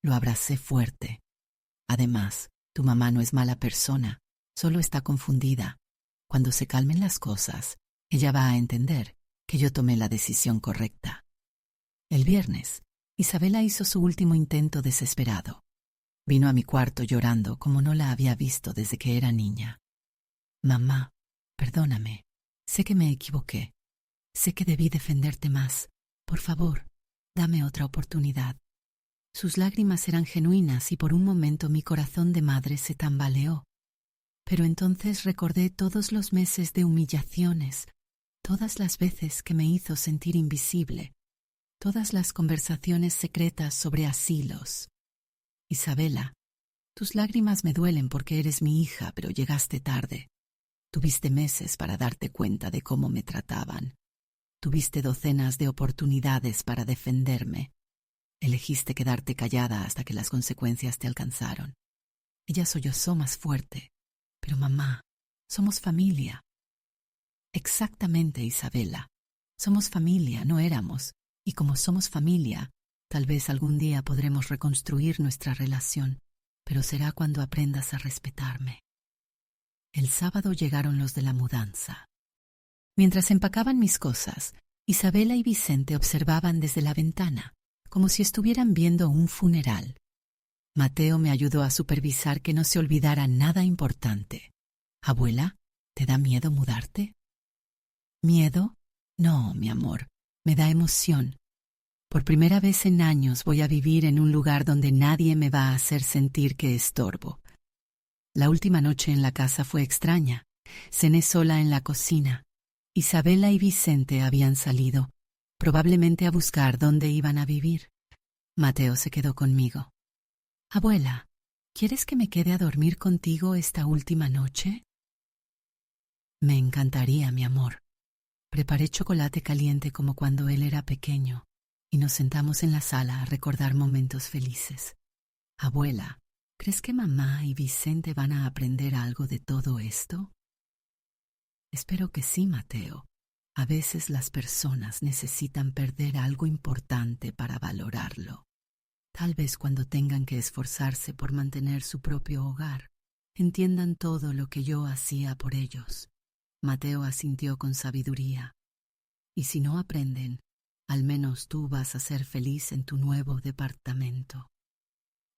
Lo abracé fuerte. Además, tu mamá no es mala persona, solo está confundida. Cuando se calmen las cosas, ella va a entender que yo tomé la decisión correcta. El viernes, Isabela hizo su último intento desesperado. Vino a mi cuarto llorando como no la había visto desde que era niña. Mamá, perdóname. Sé que me equivoqué. Sé que debí defenderte más. Por favor, dame otra oportunidad. Sus lágrimas eran genuinas y por un momento mi corazón de madre se tambaleó. Pero entonces recordé todos los meses de humillaciones, todas las veces que me hizo sentir invisible, todas las conversaciones secretas sobre asilos. Isabela, tus lágrimas me duelen porque eres mi hija, pero llegaste tarde. Tuviste meses para darte cuenta de cómo me trataban. Tuviste docenas de oportunidades para defenderme. Elegiste quedarte callada hasta que las consecuencias te alcanzaron. Ella sollozó más fuerte. Pero mamá, somos familia. Exactamente, Isabela. Somos familia, no éramos. Y como somos familia, tal vez algún día podremos reconstruir nuestra relación, pero será cuando aprendas a respetarme. El sábado llegaron los de la mudanza. Mientras empacaban mis cosas, Isabela y Vicente observaban desde la ventana, como si estuvieran viendo un funeral. Mateo me ayudó a supervisar que no se olvidara nada importante. Abuela, ¿te da miedo mudarte? ¿Miedo? No, mi amor, me da emoción. Por primera vez en años voy a vivir en un lugar donde nadie me va a hacer sentir que estorbo. La última noche en la casa fue extraña. Cené sola en la cocina. Isabela y Vicente habían salido, probablemente a buscar dónde iban a vivir. Mateo se quedó conmigo. Abuela, ¿quieres que me quede a dormir contigo esta última noche? Me encantaría, mi amor. Preparé chocolate caliente como cuando él era pequeño y nos sentamos en la sala a recordar momentos felices. Abuela, ¿crees que mamá y Vicente van a aprender algo de todo esto? Espero que sí, Mateo. A veces las personas necesitan perder algo importante para valorarlo. Tal vez cuando tengan que esforzarse por mantener su propio hogar, entiendan todo lo que yo hacía por ellos. Mateo asintió con sabiduría. Y si no aprenden, al menos tú vas a ser feliz en tu nuevo departamento.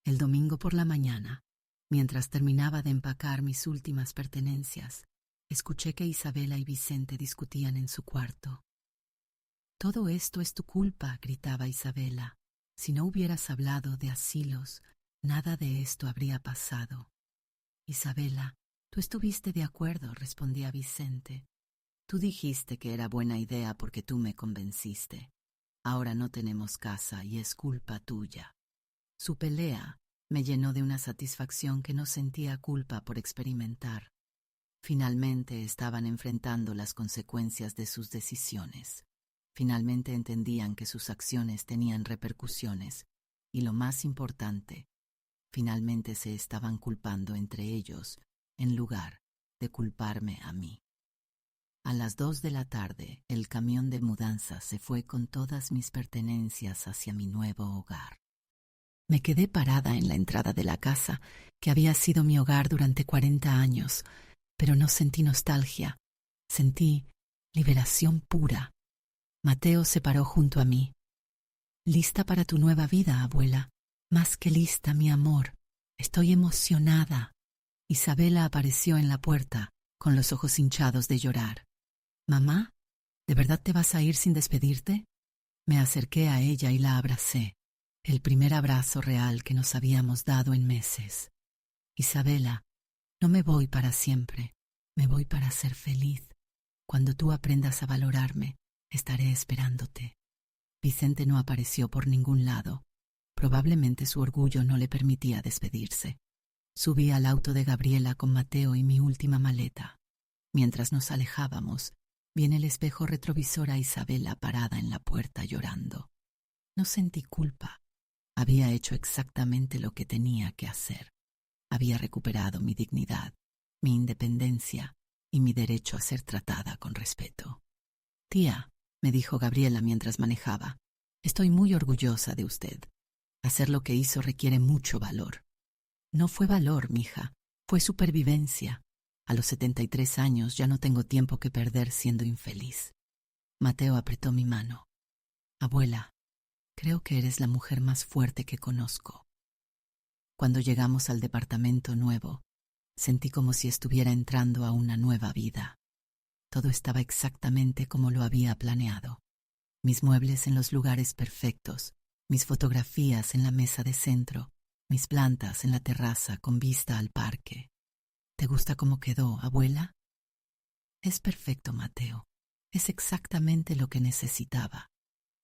El domingo por la mañana, mientras terminaba de empacar mis últimas pertenencias, escuché que Isabela y Vicente discutían en su cuarto. «Todo esto es tu culpa», gritaba Isabela. «Si no hubieras hablado de asilos, nada de esto habría pasado». «Isabela, tú estuviste de acuerdo», respondía Vicente. «Tú dijiste que era buena idea porque tú me convenciste. Ahora no tenemos casa y es culpa tuya». Su pelea me llenó de una satisfacción que no sentía culpa por experimentar. Finalmente estaban enfrentando las consecuencias de sus decisiones. Finalmente entendían que sus acciones tenían repercusiones y, lo más importante, finalmente se estaban culpando entre ellos en lugar de culparme a mí. A las 2 de la tarde, el camión de mudanza se fue con todas mis pertenencias hacia mi nuevo hogar. Me quedé parada en la entrada de la casa, que había sido mi hogar durante 40 años, pero no sentí nostalgia, sentí liberación pura. Mateo se paró junto a mí. «¿Lista para tu nueva vida, abuela?» «Más que lista, mi amor. Estoy emocionada». Isabela apareció en la puerta, con los ojos hinchados de llorar. «Mamá, ¿de verdad te vas a ir sin despedirte?» Me acerqué a ella y la abracé, el primer abrazo real que nos habíamos dado en meses. «Isabela, no me voy para siempre, me voy para ser feliz. Cuando tú aprendas a valorarme, estaré esperándote». Vicente no apareció por ningún lado. Probablemente su orgullo no le permitía despedirse. Subí al auto de Gabriela con Mateo y mi última maleta. Mientras nos alejábamos, vi en el espejo retrovisor a Isabela parada en la puerta llorando. No sentí culpa. Había hecho exactamente lo que tenía que hacer. Había recuperado mi dignidad, mi independencia y mi derecho a ser tratada con respeto. «Tía», me dijo Gabriela mientras manejaba, «estoy muy orgullosa de usted. Hacer lo que hizo requiere mucho valor». «No fue valor, mija, fue supervivencia. A los 73 años ya no tengo tiempo que perder siendo infeliz». Mateo apretó mi mano. «Abuela, creo que eres la mujer más fuerte que conozco». Cuando llegamos al departamento nuevo, sentí como si estuviera entrando a una nueva vida. Todo estaba exactamente como lo había planeado. Mis muebles en los lugares perfectos, mis fotografías en la mesa de centro, mis plantas en la terraza con vista al parque. ¿Te gusta cómo quedó, abuela? Es perfecto, Mateo. Es exactamente lo que necesitaba.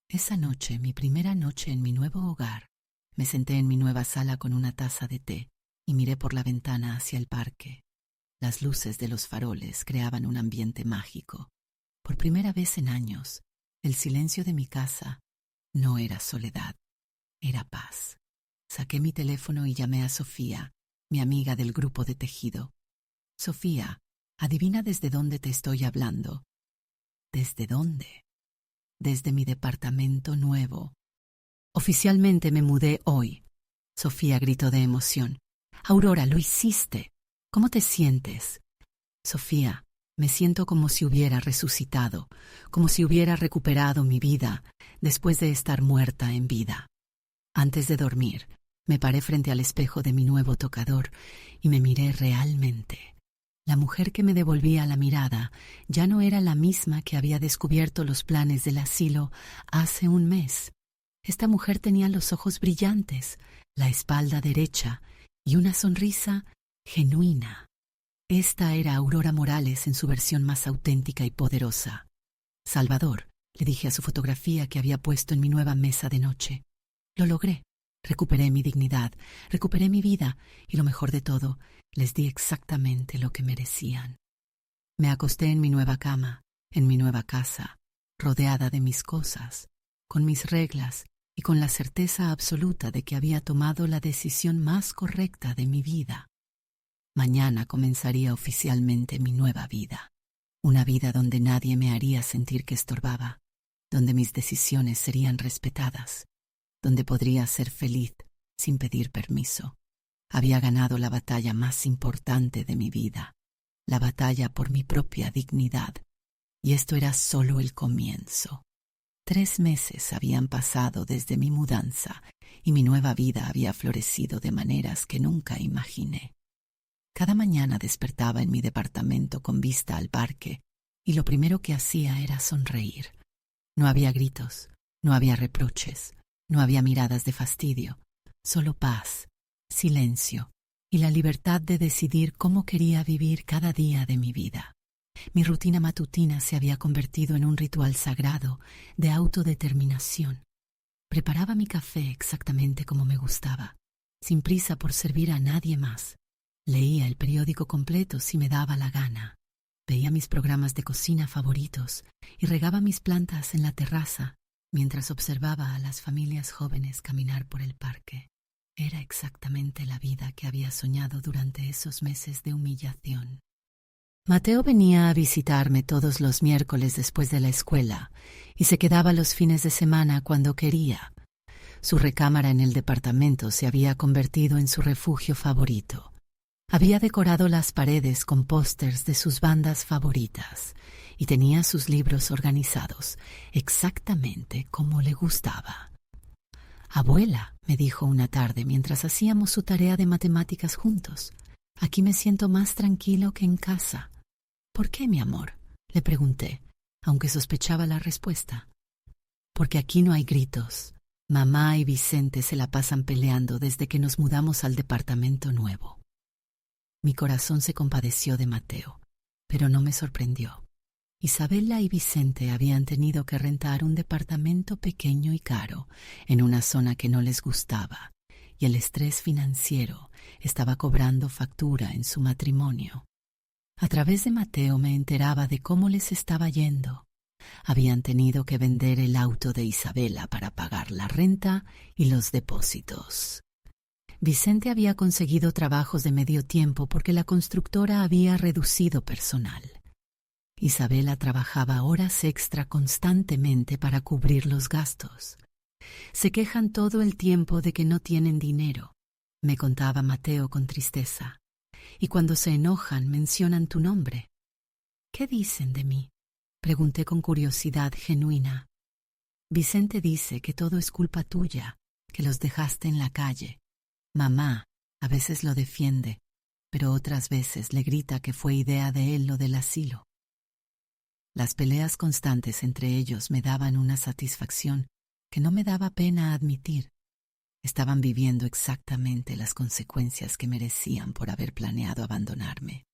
Esa noche, mi primera noche en mi nuevo hogar, me senté en mi nueva sala con una taza de té y miré por la ventana hacia el parque. Las luces de los faroles creaban un ambiente mágico. Por primera vez en años, el silencio de mi casa no era soledad, era paz. Saqué mi teléfono y llamé a Sofía, mi amiga del grupo de tejido. «Sofía, adivina desde dónde te estoy hablando». «¿Desde dónde?» «Desde mi departamento nuevo. Oficialmente me mudé hoy». Sofía gritó de emoción. «Aurora, lo hiciste. ¿Cómo te sientes?» «Sofía, me siento como si hubiera resucitado, como si hubiera recuperado mi vida después de estar muerta en vida». Antes de dormir, me paré frente al espejo de mi nuevo tocador y me miré realmente. La mujer que me devolvía la mirada ya no era la misma que había descubierto los planes del asilo hace un mes. Esta mujer tenía los ojos brillantes, la espalda derecha y una sonrisa genuina. Esta era Aurora Morales en su versión más auténtica y poderosa. Salvador, le dije a su fotografía que había puesto en mi nueva mesa de noche. Lo logré. Recuperé mi dignidad, recuperé mi vida y lo mejor de todo, les di exactamente lo que merecían. Me acosté en mi nueva cama, en mi nueva casa, rodeada de mis cosas, con mis reglas y con la certeza absoluta de que había tomado la decisión más correcta de mi vida. Mañana comenzaría oficialmente mi nueva vida, una vida donde nadie me haría sentir que estorbaba, donde mis decisiones serían respetadas, donde podría ser feliz sin pedir permiso. Había ganado la batalla más importante de mi vida, la batalla por mi propia dignidad, y esto era solo el comienzo. 3 meses habían pasado desde mi mudanza y mi nueva vida había florecido de maneras que nunca imaginé. Cada mañana despertaba en mi departamento con vista al parque y lo primero que hacía era sonreír. No había gritos, no había reproches, no había miradas de fastidio, solo paz, silencio y la libertad de decidir cómo quería vivir cada día de mi vida. Mi rutina matutina se había convertido en un ritual sagrado de autodeterminación. Preparaba mi café exactamente como me gustaba, sin prisa por servir a nadie más. Leía el periódico completo si me daba la gana. Veía mis programas de cocina favoritos y regaba mis plantas en la terraza mientras observaba a las familias jóvenes caminar por el parque. Era exactamente la vida que había soñado durante esos meses de humillación. Mateo venía a visitarme todos los miércoles después de la escuela y se quedaba los fines de semana cuando quería. Su recámara en el departamento se había convertido en su refugio favorito. Había decorado las paredes con pósters de sus bandas favoritas y tenía sus libros organizados exactamente como le gustaba. «Abuela», me dijo una tarde mientras hacíamos su tarea de matemáticas juntos, «aquí me siento más tranquilo que en casa». «¿Por qué, mi amor?», le pregunté, aunque sospechaba la respuesta. «Porque aquí no hay gritos. Mamá y Vicente se la pasan peleando desde que nos mudamos al departamento nuevo». Mi corazón se compadeció de Mateo, pero no me sorprendió. Isabela y Vicente habían tenido que rentar un departamento pequeño y caro en una zona que no les gustaba, y el estrés financiero estaba cobrando factura en su matrimonio. A través de Mateo me enteraba de cómo les estaba yendo. Habían tenido que vender el auto de Isabela para pagar la renta y los depósitos. Vicente había conseguido trabajos de medio tiempo porque la constructora había reducido personal. Isabela trabajaba horas extra constantemente para cubrir los gastos. Se quejan todo el tiempo de que no tienen dinero, me contaba Mateo con tristeza. Y cuando se enojan mencionan tu nombre. ¿Qué dicen de mí?, pregunté con curiosidad genuina. Vicente dice que todo es culpa tuya, que los dejaste en la calle. Mamá a veces lo defiende, pero otras veces le grita que fue idea de él lo del asilo. Las peleas constantes entre ellos me daban una satisfacción que no me daba pena admitir. Estaban viviendo exactamente las consecuencias que merecían por haber planeado abandonarme.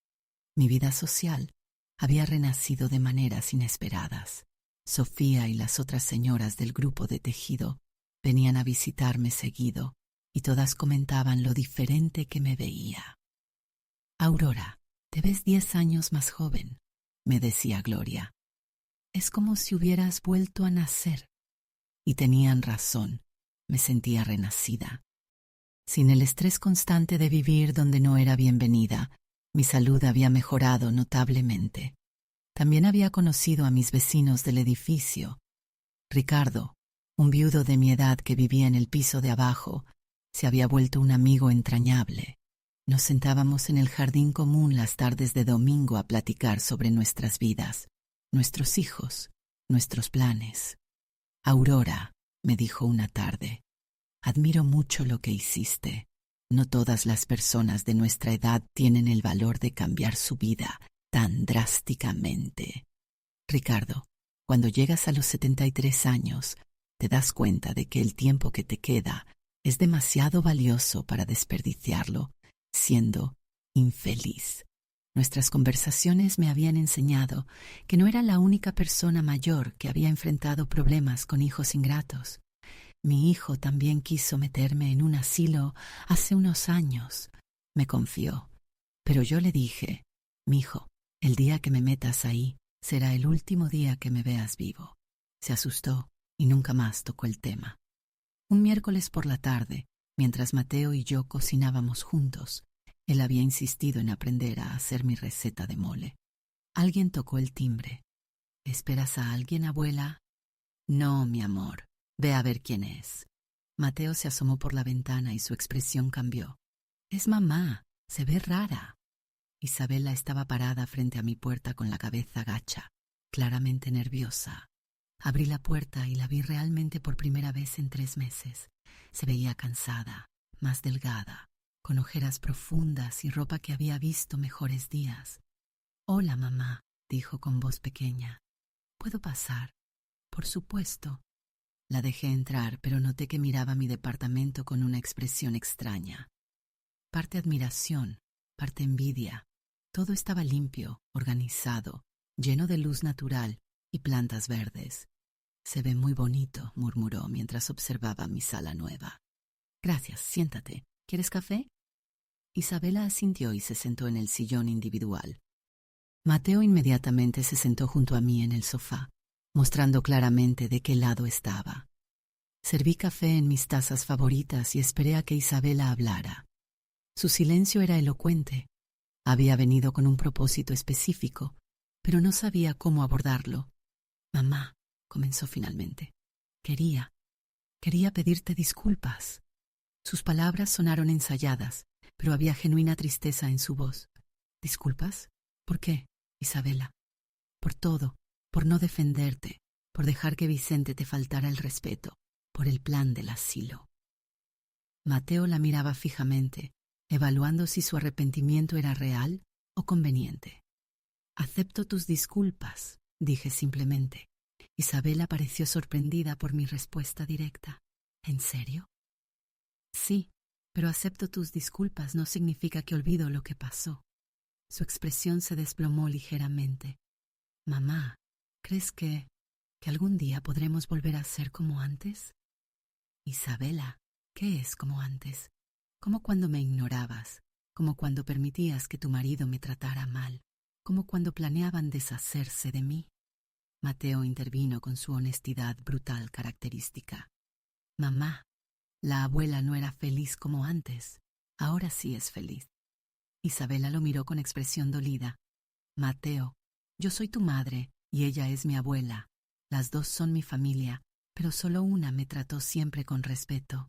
Mi vida social había renacido de maneras inesperadas. Sofía y las otras señoras del grupo de tejido venían a visitarme seguido y todas comentaban lo diferente que me veía. «Aurora, te ves 10 años más joven», me decía Gloria. «Es como si hubieras vuelto a nacer». Y tenían razón, me sentía renacida. Sin el estrés constante de vivir donde no era bienvenida, mi salud había mejorado notablemente. También había conocido a mis vecinos del edificio. Ricardo, un viudo de mi edad que vivía en el piso de abajo, se había vuelto un amigo entrañable. Nos sentábamos en el jardín común las tardes de domingo a platicar sobre nuestras vidas, nuestros hijos, nuestros planes. «Aurora», me dijo una tarde, «admiro mucho lo que hiciste. No todas las personas de nuestra edad tienen el valor de cambiar su vida tan drásticamente. Ricardo, cuando llegas a los 73 años, te das cuenta de que el tiempo que te queda es demasiado valioso para desperdiciarlo siendo infeliz. Nuestras conversaciones me habían enseñado que no era la única persona mayor que había enfrentado problemas con hijos ingratos. Mi hijo también quiso meterme en un asilo hace unos años. Me confió, pero yo le dije: «Mijo, el día que me metas ahí será el último día que me veas vivo». Se asustó y nunca más tocó el tema. Un miércoles por la tarde, mientras Mateo y yo cocinábamos juntos, él había insistido en aprender a hacer mi receta de mole. Alguien tocó el timbre. «¿Esperas a alguien, abuela?» «No, mi amor. Ve a ver quién es». Mateo se asomó por la ventana y su expresión cambió. «Es mamá. Se ve rara». Isabela estaba parada frente a mi puerta con la cabeza gacha, claramente nerviosa. Abrí la puerta y la vi realmente por primera vez en 3 meses. Se veía cansada, más delgada, con ojeras profundas y ropa que había visto mejores días. «Hola, mamá», dijo con voz pequeña. «¿Puedo pasar?» «Por supuesto». La dejé entrar, pero noté que miraba mi departamento con una expresión extraña. Parte admiración, parte envidia. Todo estaba limpio, organizado, lleno de luz natural y plantas verdes. «Se ve muy bonito», murmuró mientras observaba mi sala nueva. «Gracias, siéntate. ¿Quieres café?» Isabela asintió y se sentó en el sillón individual. Mateo inmediatamente se sentó junto a mí en el sofá, mostrando claramente de qué lado estaba. Serví café en mis tazas favoritas y esperé a que Isabela hablara. Su silencio era elocuente. Había venido con un propósito específico, pero no sabía cómo abordarlo. «Mamá», comenzó finalmente, quería pedirte disculpas». Sus palabras sonaron ensayadas, pero había genuina tristeza en su voz. «¿Disculpas? ¿Por qué, Isabela?» «Por todo, por no defenderte, por dejar que Vicente te faltara el respeto, por el plan del asilo». Mateo la miraba fijamente, evaluando si su arrepentimiento era real o conveniente. «Acepto tus disculpas», dije simplemente. Isabela pareció sorprendida por mi respuesta directa. «¿En serio?» «Sí, pero acepto tus disculpas no significa que olvido lo que pasó». Su expresión se desplomó ligeramente. «Mamá, ¿crees que algún día podremos volver a ser como antes?» «Isabela, ¿qué es como antes? Como cuando me ignorabas, como cuando permitías que tu marido me tratara mal, como cuando planeaban deshacerse de mí». Mateo intervino con su honestidad brutal característica. «Mamá, la abuela no era feliz como antes. Ahora sí es feliz». Isabela lo miró con expresión dolida. «Mateo, yo soy tu madre y ella es mi abuela. Las dos son mi familia, pero solo una me trató siempre con respeto».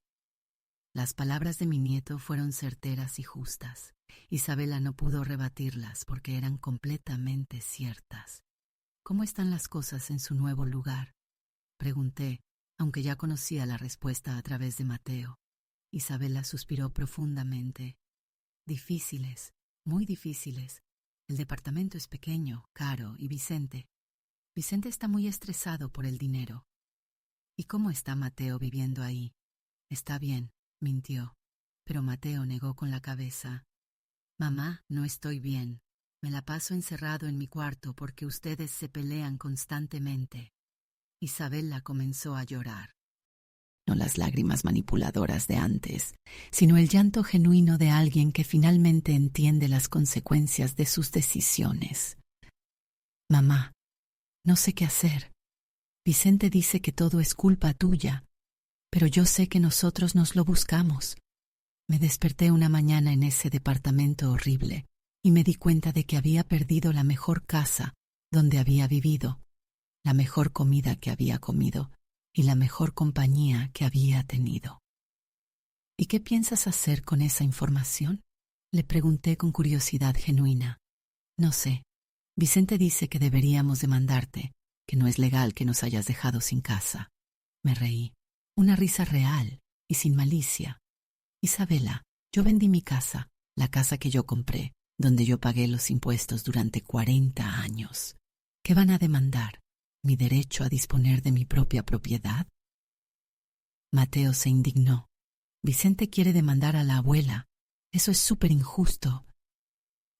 Las palabras de mi nieto fueron certeras y justas. Isabela no pudo rebatirlas porque eran completamente ciertas. «¿Cómo están las cosas en su nuevo lugar?», pregunté, aunque ya conocía la respuesta a través de Mateo. Isabela suspiró profundamente. «Difíciles, muy difíciles. El departamento es pequeño, caro y Vicente está muy estresado por el dinero». «¿Y cómo está Mateo viviendo ahí?» «Está bien», mintió, pero Mateo negó con la cabeza. «Mamá, no estoy bien. Me la paso encerrado en mi cuarto porque ustedes se pelean constantemente». Isabela comenzó a llorar. No las lágrimas manipuladoras de antes, sino el llanto genuino de alguien que finalmente entiende las consecuencias de sus decisiones. «Mamá, no sé qué hacer. Vicente dice que todo es culpa tuya, pero yo sé que nosotros nos lo buscamos. Me desperté una mañana en ese departamento horrible y me di cuenta de que había perdido la mejor casa donde había vivido, la mejor comida que había comido y la mejor compañía que había tenido». «¿Y qué piensas hacer con esa información?», le pregunté con curiosidad genuina. «No sé. Vicente dice que deberíamos demandarte, que no es legal que nos hayas dejado sin casa». Me reí, una risa real y sin malicia. «Isabela, yo vendí mi casa, la casa que yo compré, donde yo pagué los impuestos durante 40 años. ¿Qué van a demandar? ¿Mi derecho a disponer de mi propia propiedad?». Mateo se indignó. Vicente quiere demandar a la abuela. Eso es súper injusto.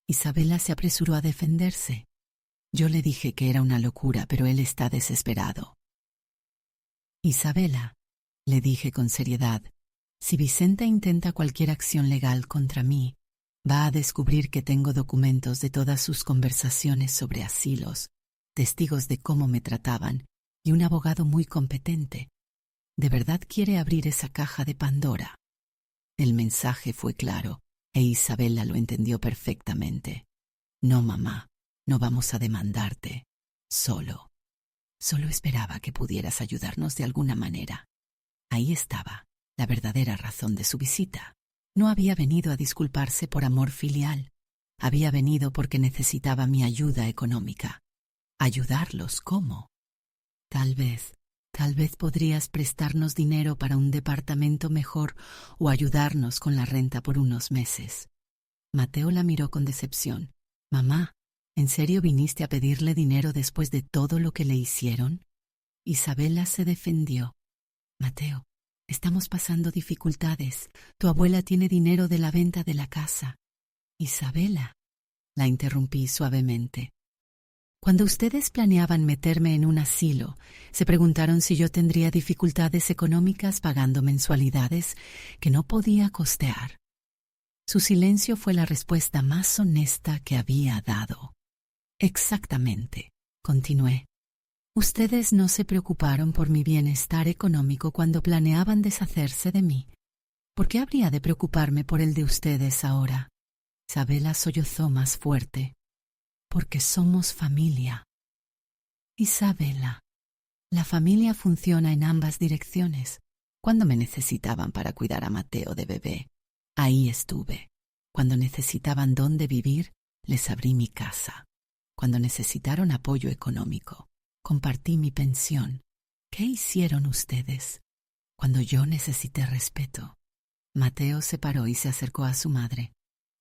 Isabela se apresuró a defenderse. Yo le dije que era una locura, pero él está desesperado. Isabela, le dije con seriedad, si Vicente intenta cualquier acción legal contra mí, va a descubrir que tengo documentos de todas sus conversaciones sobre asilos, testigos de cómo me trataban y un abogado muy competente. ¿De verdad quiere abrir esa caja de Pandora? El mensaje fue claro, e Isabela lo entendió perfectamente. No, mamá, no vamos a demandarte. Solo esperaba que pudieras ayudarnos de alguna manera. Ahí estaba, la verdadera razón de su visita. No había venido a disculparse por amor filial. Había venido porque necesitaba mi ayuda económica. ¿Ayudarlos cómo? Tal vez podrías prestarnos dinero para un departamento mejor o ayudarnos con la renta por unos meses. Mateo la miró con decepción. Mamá, ¿en serio viniste a pedirle dinero después de todo lo que le hicieron? Isabela se defendió. Mateo, estamos pasando dificultades. Tu abuela tiene dinero de la venta de la casa. Isabela, la interrumpí suavemente. Cuando ustedes planeaban meterme en un asilo, se preguntaron si yo tendría dificultades económicas pagando mensualidades que no podía costear. Su silencio fue la respuesta más honesta que había dado. Exactamente, continué. Ustedes no se preocuparon por mi bienestar económico cuando planeaban deshacerse de mí. ¿Por qué habría de preocuparme por el de ustedes ahora? Isabela sollozó más fuerte. Porque somos familia. Isabela, la familia funciona en ambas direcciones. Cuando me necesitaban para cuidar a Mateo de bebé, ahí estuve. Cuando necesitaban dónde vivir, les abrí mi casa. Cuando necesitaron apoyo económico, compartí mi pensión. ¿Qué hicieron ustedes? Cuando yo necesité respeto. Mateo se paró y se acercó a su madre.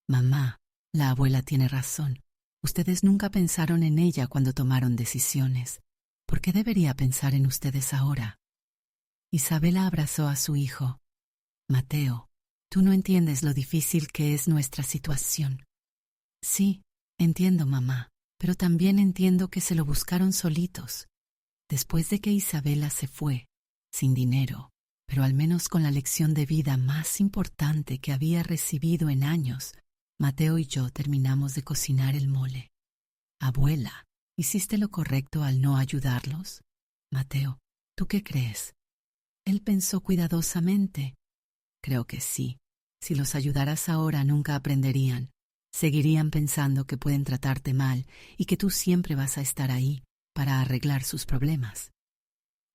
Mamá, la abuela tiene razón. Ustedes nunca pensaron en ella cuando tomaron decisiones. ¿Por qué debería pensar en ustedes ahora? Isabela abrazó a su hijo. Mateo, tú no entiendes lo difícil que es nuestra situación. Sí, entiendo, mamá, pero también entiendo que se lo buscaron solitos. Después de que Isabela se fue, sin dinero, pero al menos con la lección de vida más importante que había recibido en años, Mateo y yo terminamos de cocinar el mole. Abuela, ¿hiciste lo correcto al no ayudarlos? Mateo, ¿tú qué crees? Él pensó cuidadosamente. Creo que sí. Si los ayudaras ahora nunca aprenderían. Seguirían pensando que pueden tratarte mal y que tú siempre vas a estar ahí para arreglar sus problemas.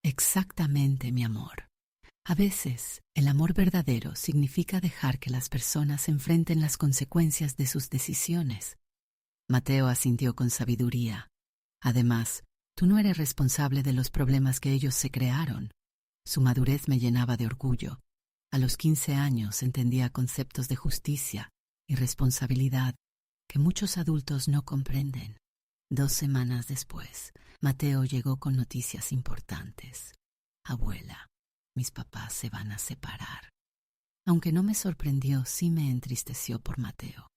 Exactamente, mi amor. A veces, el amor verdadero significa dejar que las personas enfrenten las consecuencias de sus decisiones. Mateo asintió con sabiduría. Además, tú no eres responsable de los problemas que ellos se crearon. Su madurez me llenaba de orgullo. A los 15 años entendía conceptos de justicia y responsabilidad que muchos adultos no comprenden. 2 semanas después, Mateo llegó con noticias importantes. Abuela, mis papás se van a separar. Aunque no me sorprendió, sí me entristeció por Mateo.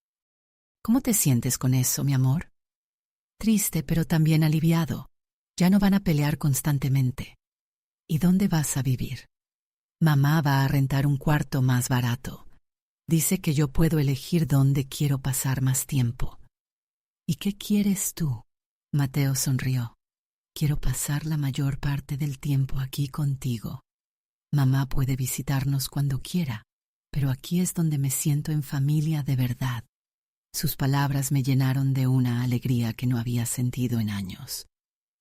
¿Cómo te sientes con eso, mi amor? Triste, pero también aliviado. Ya no van a pelear constantemente. ¿Y dónde vas a vivir? Mamá va a rentar un cuarto más barato. Dice que yo puedo elegir dónde quiero pasar más tiempo. ¿Y qué quieres tú? Mateo sonrió. Quiero pasar la mayor parte del tiempo aquí contigo. Mamá puede visitarnos cuando quiera, pero aquí es donde me siento en familia de verdad. Sus palabras me llenaron de una alegría que no había sentido en años.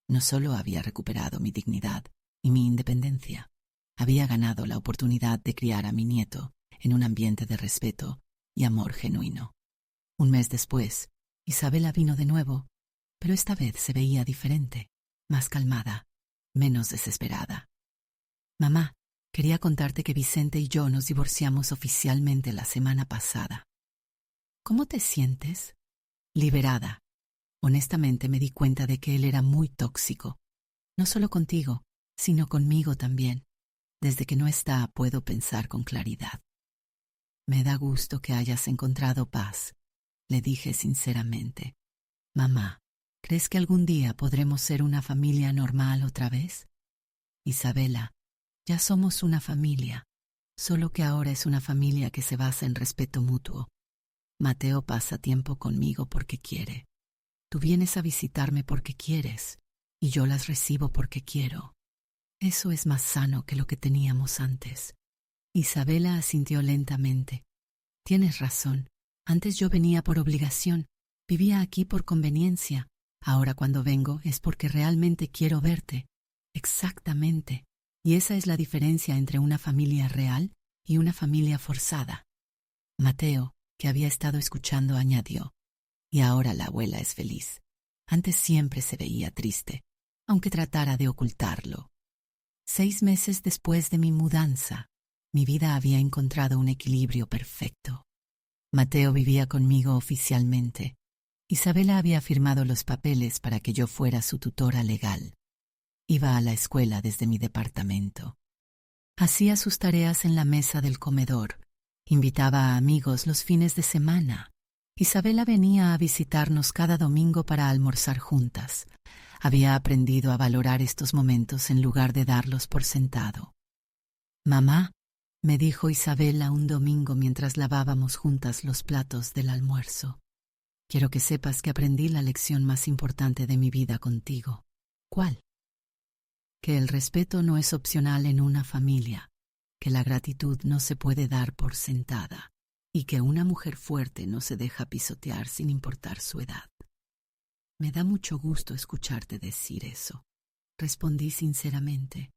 No solo había recuperado mi dignidad y mi independencia, había ganado la oportunidad de criar a mi nieto en un ambiente de respeto y amor genuino. Un mes después, Isabela vino de nuevo, pero esta vez se veía diferente, más calmada, menos desesperada. Mamá, quería contarte que Vicente y yo nos divorciamos oficialmente la semana pasada. ¿Cómo te sientes? Liberada. Honestamente me di cuenta de que él era muy tóxico. No solo contigo, sino conmigo también. Desde que no está, puedo pensar con claridad. Me da gusto que hayas encontrado paz, le dije sinceramente. Mamá, ¿crees que algún día podremos ser una familia normal otra vez? Isabela, ya somos una familia, solo que ahora es una familia que se basa en respeto mutuo. Mateo pasa tiempo conmigo porque quiere. Tú vienes a visitarme porque quieres, y yo las recibo porque quiero. Eso es más sano que lo que teníamos antes. Isabela asintió lentamente. Tienes razón. Antes yo venía por obligación. Vivía aquí por conveniencia. Ahora cuando vengo es porque realmente quiero verte. Exactamente. Y esa es la diferencia entre una familia real y una familia forzada. Mateo, que había estado escuchando, añadió. Y ahora la abuela es feliz. Antes siempre se veía triste, aunque tratara de ocultarlo. 6 meses después de mi mudanza, mi vida había encontrado un equilibrio perfecto. Mateo vivía conmigo oficialmente. Isabela había firmado los papeles para que yo fuera su tutora legal. Iba a la escuela desde mi departamento. Hacía sus tareas en la mesa del comedor. Invitaba a amigos los fines de semana. Isabela venía a visitarnos cada domingo para almorzar juntas. Había aprendido a valorar estos momentos en lugar de darlos por sentado. Mamá, me dijo Isabela un domingo mientras lavábamos juntas los platos del almuerzo. Quiero que sepas que aprendí la lección más importante de mi vida contigo. ¿Cuál? Que el respeto no es opcional en una familia, que la gratitud no se puede dar por sentada, y que una mujer fuerte no se deja pisotear sin importar su edad. Me da mucho gusto escucharte decir eso, respondí sinceramente.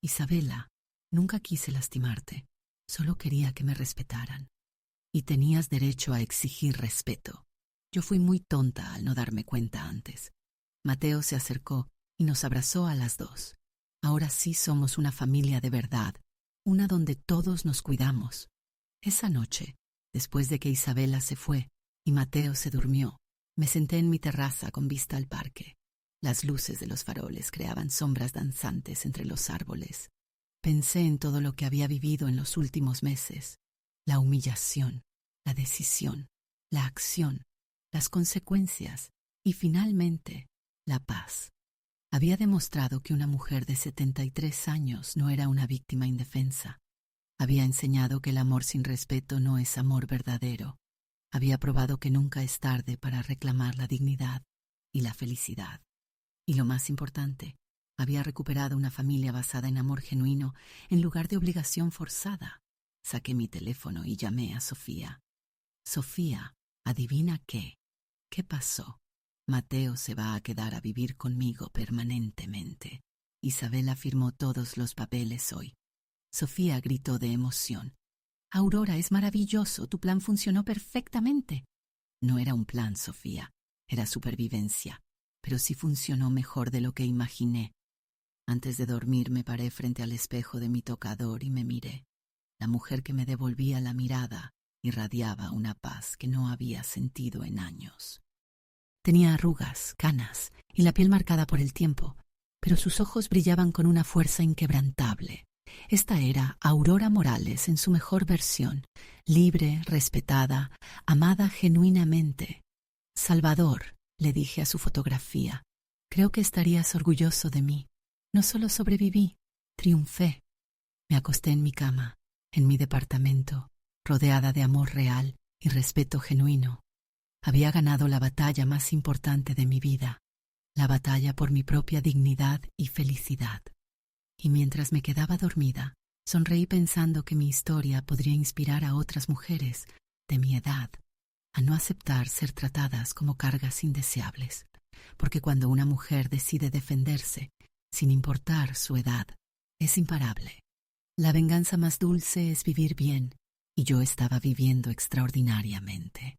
Isabela, nunca quise lastimarte, solo quería que me respetaran. Y tenías derecho a exigir respeto. Yo fui muy tonta al no darme cuenta antes. Mateo se acercó y nos abrazó a las dos. Ahora sí somos una familia de verdad, una donde todos nos cuidamos. Esa noche, después de que Isabela se fue y Mateo se durmió, me senté en mi terraza con vista al parque. Las luces de los faroles creaban sombras danzantes entre los árboles. Pensé en todo lo que había vivido en los últimos meses. La humillación, la decisión, la acción, las consecuencias y finalmente la paz. Había demostrado que una mujer de 73 años no era una víctima indefensa. Había enseñado que el amor sin respeto no es amor verdadero. Había probado que nunca es tarde para reclamar la dignidad y la felicidad. Y lo más importante, había recuperado una familia basada en amor genuino en lugar de obligación forzada. Saqué mi teléfono y llamé a Sofía. Sofía, ¿adivina qué? ¿Qué pasó? Mateo se va a quedar a vivir conmigo permanentemente. Isabela firmó todos los papeles hoy. Sofía gritó de emoción. Aurora, es maravilloso, tu plan funcionó perfectamente. No era un plan, Sofía, era supervivencia, pero sí funcionó mejor de lo que imaginé. Antes de dormir me paré frente al espejo de mi tocador y me miré. La mujer que me devolvía la mirada irradiaba una paz que no había sentido en años. Tenía arrugas, canas y la piel marcada por el tiempo, pero sus ojos brillaban con una fuerza inquebrantable. Esta era Aurora Morales en su mejor versión, libre, respetada, amada genuinamente. Salvador, le dije a su fotografía, creo que estarías orgulloso de mí. No solo sobreviví, triunfé. Me acosté en mi cama, en mi departamento, rodeada de amor real y respeto genuino. Había ganado la batalla más importante de mi vida, la batalla por mi propia dignidad y felicidad. Y mientras me quedaba dormida, sonreí pensando que mi historia podría inspirar a otras mujeres de mi edad a no aceptar ser tratadas como cargas indeseables, porque cuando una mujer decide defenderse, sin importar su edad, es imparable. La venganza más dulce es vivir bien, y yo estaba viviendo extraordinariamente.